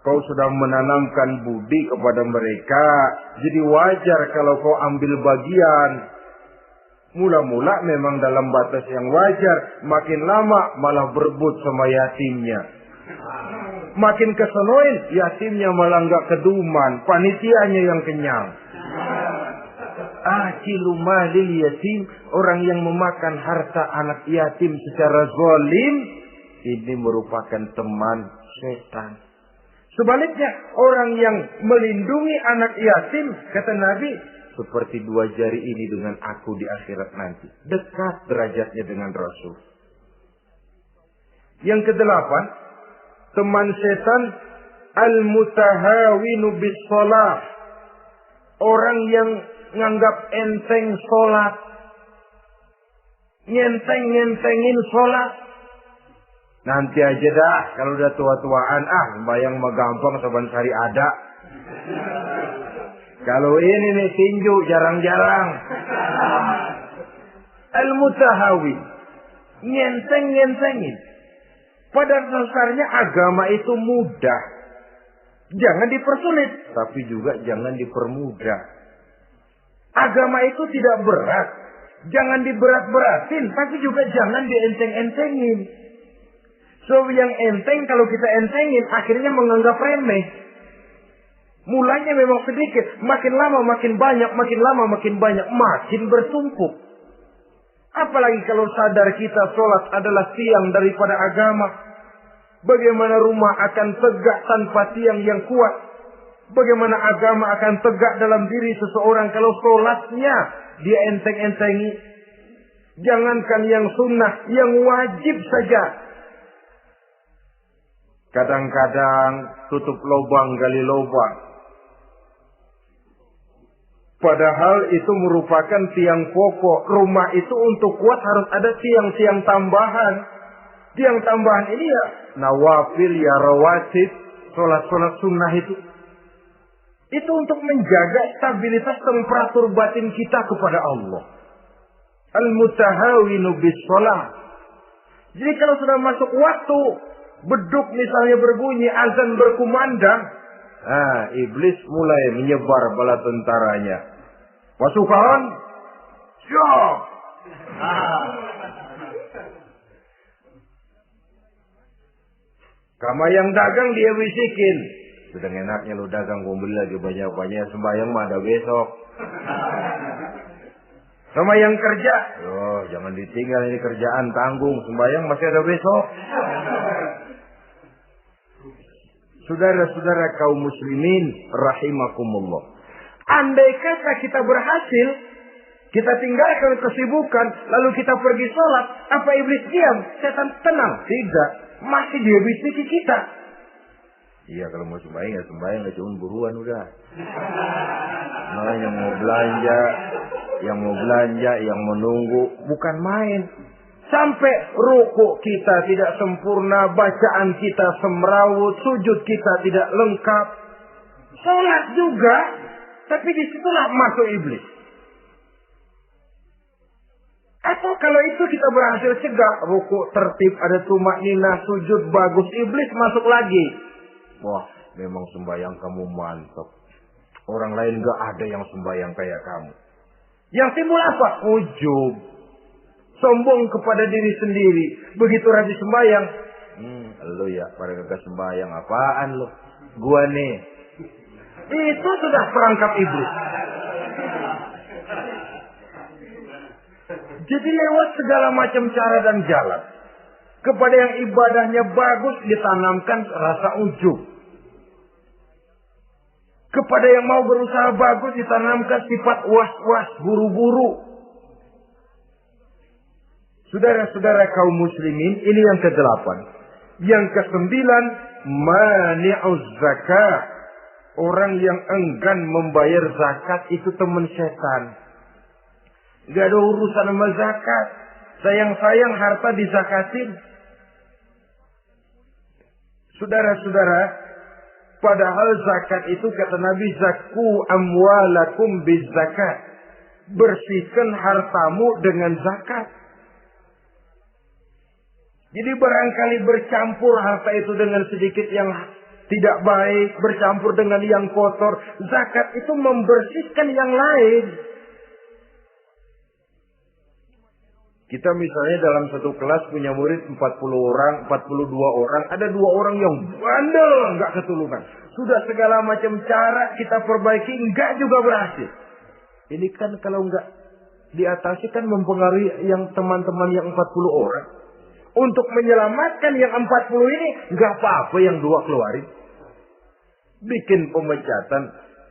Kau sudah menanamkan budi kepada mereka. Jadi wajar kalau kau ambil bagian. Mula-mula memang dalam batas yang wajar. Makin lama malah berebut sama yatimnya. Makin kesonoin, yatimnya malah nggak keduman, panitianya yang kenyang. Akilu malil yatim, orang yang memakan harta anak yatim secara zalim, ini merupakan teman setan. Sebaliknya, orang yang melindungi anak yatim, kata Nabi, seperti dua jari ini dengan aku di akhirat nanti. Dekat derajatnya dengan Rasul. Yang kedelapan, teman setan al-mutahawinu bis shalah. Orang yang nganggap enteng sholat. Ngenteng-ngentengin sholat. Nanti aja dah, kalau udah tua-tuaan, sembayang mah gampang, saban hari ada. Kalau ini nih tinju, jarang-jarang. Al-mutahawi. Ngenteng-ngentengin. Pada dasarnya agama itu mudah. Jangan dipersulit, tapi juga jangan dipermudah. Agama itu tidak berat. Jangan diberat-beratin, tapi juga jangan dienteng-entengin. So yang enteng kalau kita entengin, akhirnya menganggap remeh. Mulanya memang sedikit, makin lama makin banyak, makin lama makin banyak, makin bertumpuk. Apalagi kalau sadar kita sholat adalah tiang daripada agama. Bagaimana rumah akan tegak tanpa tiang yang kuat? Bagaimana agama akan tegak dalam diri seseorang kalau sholatnya dia enteng-entengi? Jangankan yang sunnah, yang wajib saja. Kadang-kadang tutup lubang, gali lubang. Padahal itu merupakan tiang pokok. Rumah itu untuk kuat harus ada tiang-tiang tambahan. Tiang tambahan ini ya nawafil, ya rawatib, sholat-sholat sunnah itu. Itu untuk menjaga stabilitas temperatur batin kita kepada Allah. Al-mutahawinu bis sholat. Jadi kalau sudah masuk waktu, beduk misalnya berbunyi, azan berkumandang, iblis mulai menyebar bala tentaranya. Pasukan, siap. Kama yang dagang dia bisikin. Sudah enaknya lu dagang, gua beli lagi banyak-banyak, sembahyang mah ada besok. Sama yang kerja, jangan ditinggal ini kerjaan, tanggung, sembahyang masih ada besok. Saudara-saudara kaum muslimin rahimakumullah. Andai kata kita berhasil, kita tinggalkan kesibukan, lalu kita pergi sholat, apa iblis diam? Setan tenang? Tidak. Masih dia bisiki kita. Iya, kalau mau sembahyang ya sembahyang, gak cuma buruan udah. Nah, yang mau belanja, yang menunggu, bukan main. Sampai ruku kita tidak sempurna, bacaan kita semrawut, sujud kita tidak lengkap. Sholat juga, tapi disitulah masuk iblis. Atau kalau itu kita berhasil cegah, ruku tertib, ada tumakninah, sujud bagus, iblis masuk lagi. Wah, memang sembahyang kamu mantap. Orang lain gak ada yang sembahyang kayak kamu. Yang timbul apa? Ujub. Sombong kepada diri sendiri. Begitu rajin sembahyang. Lu ya, pada kagak sembahyang. Apaan lu? Gua nih. Itu sudah perangkap iblis. Jadi lewat segala macam cara dan jalan. Kepada yang ibadahnya bagus ditanamkan rasa ujub. Kepada yang mau berusaha bagus ditanamkan sifat was-was, buru-buru. Saudara-saudara kaum muslimin, ini yang ke-8. Yang ke-9, mani'uz zakat. Orang yang enggan membayar zakat itu teman setan. Gak ada urusan sama zakat. Sayang-sayang harta dizakatin. Saudara-saudara, padahal zakat itu kata Nabi, zakku amwalakum biz zakat. Bersihkan hartamu dengan zakat. Jadi barangkali bercampur harta itu dengan sedikit yang tidak baik, bercampur dengan yang kotor. Zakat itu membersihkan yang lain. Kita misalnya dalam satu kelas punya murid 40 orang, 42 orang, ada 2 orang yang bandel, nggak ketulungan. Sudah segala macam cara kita perbaiki, nggak juga berhasil. Ini kan kalau nggak diatasi kan mempengaruhi yang teman-teman yang 40 orang. Untuk menyelamatkan yang 40 ini, nggak apa-apa yang 2 keluarin. Bikin pemecatan,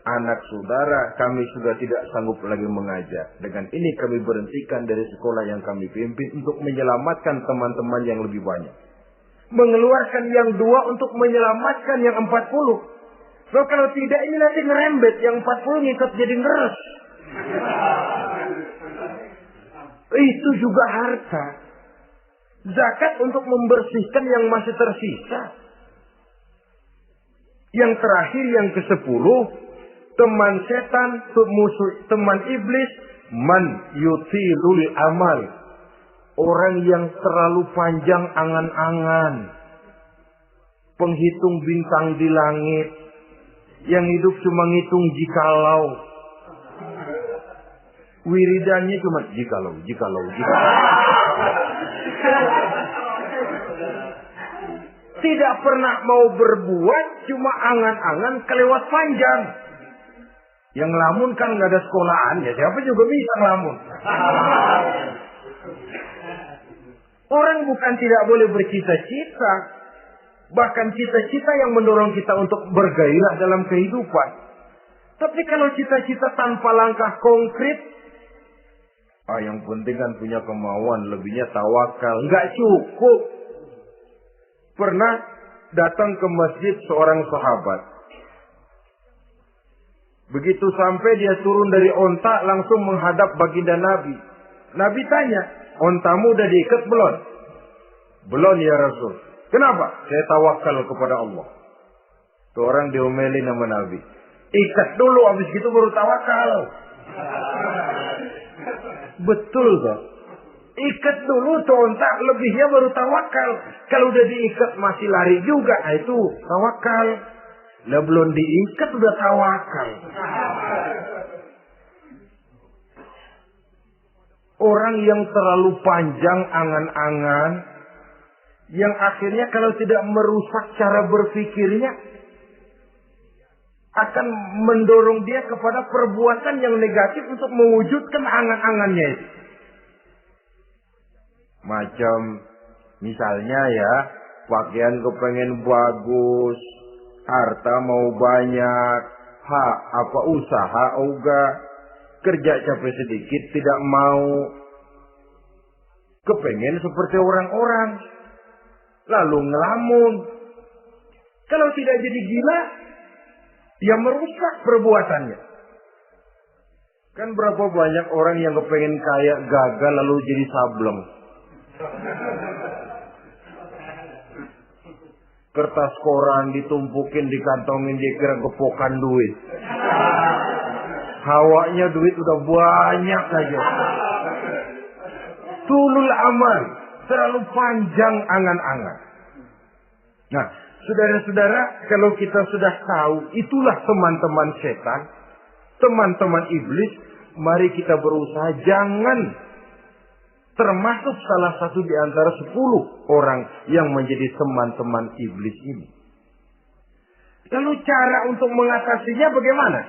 anak saudara kami sudah tidak sanggup lagi mengajar. Dengan ini kami berhentikan dari sekolah yang kami pimpin untuk menyelamatkan teman-teman yang lebih banyak. Mengeluarkan yang 2 untuk menyelamatkan yang 40. So, kalau tidak ini nanti ngerembet, yang 40 ngikut jadi ngeres. Itu juga harta. Zakat untuk membersihkan yang masih tersisa. Yang terakhir yang ke-10, teman setan, musuh, teman iblis, man yutilul amal. Orang yang terlalu panjang angan-angan. Penghitung bintang di langit. Yang hidup cuma ngitung jikalau. Wiridannya cuma jikalau. Tidak pernah mau berbuat, cuma angan-angan kelewat panjang. Yang ngelamun kan nggak ada sekolahan, ya siapa juga bisa ngelamun. Orang bukan tidak boleh bercita-cita, bahkan cita-cita yang mendorong kita untuk bergairah dalam kehidupan. Tapi kalau cita-cita tanpa langkah konkret, yang penting kan punya kemauan, lebihnya tawakal, nggak cukup. Pernah datang ke masjid seorang sahabat. Begitu sampai dia turun dari onta langsung menghadap baginda Nabi. Nabi tanya, ontamu udah diikat belum? Belum ya Rasul. Kenapa? Saya tawakal kepada Allah. Tuh orang diomelin sama Nabi. Ikat dulu, habis gitu baru tawakal. Betul toh. Ikat dulu tuh onta, lebihnya baru tawakal. Kalau udah diikat masih lari juga, itu tawakal. Lah belum diikat udah tawakal. Orang yang terlalu panjang angan-angan, yang akhirnya kalau tidak merusak cara berpikirnya, akan mendorong dia kepada perbuatan yang negatif untuk mewujudkan angan-angannya itu. Macam misalnya ya, pakaian kepengen bagus, harta mau banyak, usaha ogah, kerja capek sedikit tidak mau, kepengen seperti orang-orang, lalu ngelamun. Kalau tidak jadi gila, dia merusak perbuatannya. Kan berapa banyak orang yang kepengen kaya gagal lalu jadi sableng. Kertas koran ditumpukin, dikantongin, dia kira gepokan duit. Hawanya duit udah banyak aja. Tulul amal, terlalu panjang angan-angan. Nah, saudara-saudara, kalau kita sudah tahu itulah teman-teman setan, teman-teman iblis, mari kita berusaha jangan termasuk salah satu di antara 10 orang yang menjadi teman-teman iblis ini. Lalu cara untuk mengatasinya bagaimana?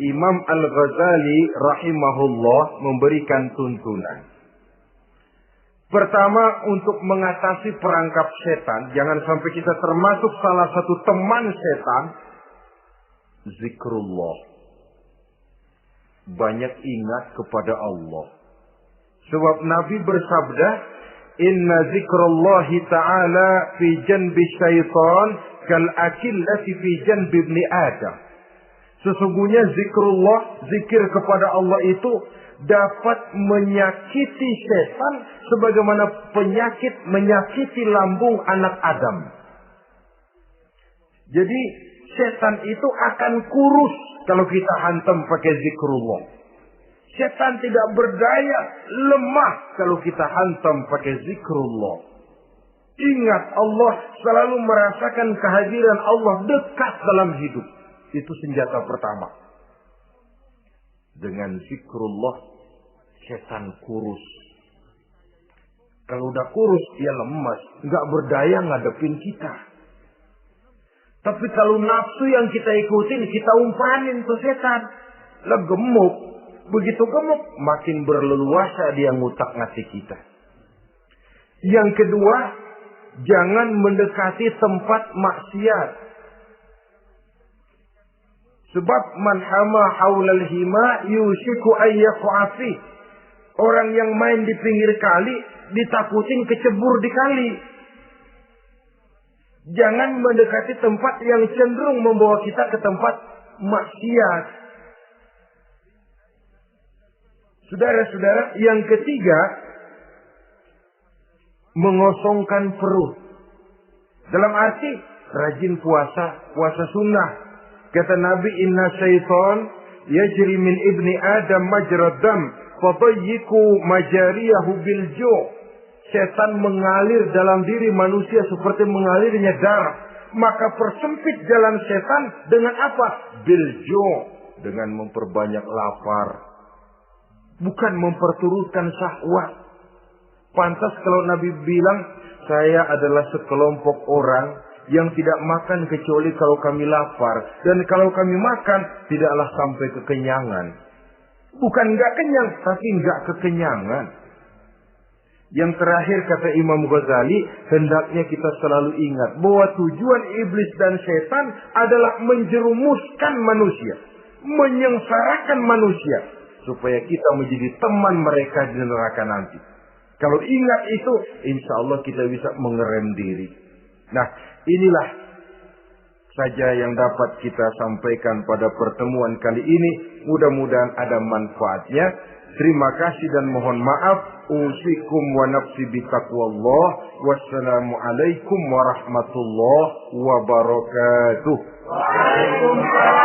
Imam Al-Ghazali rahimahullah memberikan tuntunan. Pertama, untuk mengatasi perangkap setan, jangan sampai kita termasuk salah satu teman setan, zikrullah. Banyak ingat kepada Allah. Sebab Nabi bersabda, inna zikrullahi ta'ala fi janbi syaitan kal akillati fi janbi ibni Adam. Sesungguhnya zikrullah, zikir kepada Allah itu dapat menyakiti setan sebagaimana penyakit menyakiti lambung anak Adam. Jadi setan itu akan kurus kalau kita hantam pakai zikrullah. Setan tidak berdaya, lemah kalau kita hantam pakai zikrullah. Ingat, Allah selalu merasakan kehadiran Allah dekat dalam hidup. Itu senjata pertama. Dengan zikrullah, setan kurus. Kalau udah kurus, dia lemas. Nggak berdaya ngadepin kita. Tapi kalau nafsu yang kita ikutin, kita umpanin tuh setan. Lah gemuk. Begitu gemuk, makin berleluasa dia ngutak-ngatik kita. Yang kedua, jangan mendekati tempat maksiat. Sebab man hama haulal hima yusiku ayyaqu'afi. Orang yang main di pinggir kali ditakutin kecebur di kali. Jangan mendekati tempat yang cenderung membawa kita ke tempat maksiat. Saudara-saudara, yang ketiga, mengosongkan perut. Dalam arti rajin puasa sunnah. Kata Nabi, inna syaitan yajri min ibni Adam majrad dam fatayyiku majariyahu bil ju'. Setan mengalir dalam diri manusia seperti mengalirnya darah. Maka persempit jalan setan dengan apa? Bil ju', dengan memperbanyak lapar. Bukan memperturutkan syahwat. Pantas kalau Nabi bilang, saya adalah sekelompok orang yang tidak makan kecuali kalau kami lapar. Dan kalau kami makan, tidaklah sampai kekenyangan. Bukan nggak kenyang, tapi nggak kekenyangan. Yang terakhir kata Imam Ghazali, hendaknya kita selalu ingat bahwa tujuan iblis dan setan adalah menjerumuskan manusia. Menyengsarakan manusia. Supaya kita menjadi teman mereka di neraka nanti. Kalau ingat itu, insya Allah kita bisa mengerem diri. Nah, inilah saja yang dapat kita sampaikan pada pertemuan kali ini. Mudah-mudahan ada manfaatnya. Terima kasih dan mohon maaf. Usikum wa nafsi bitaqwallah. Wassalamualaikum warahmatullahi wabarakatuh. Waalaikumsalam.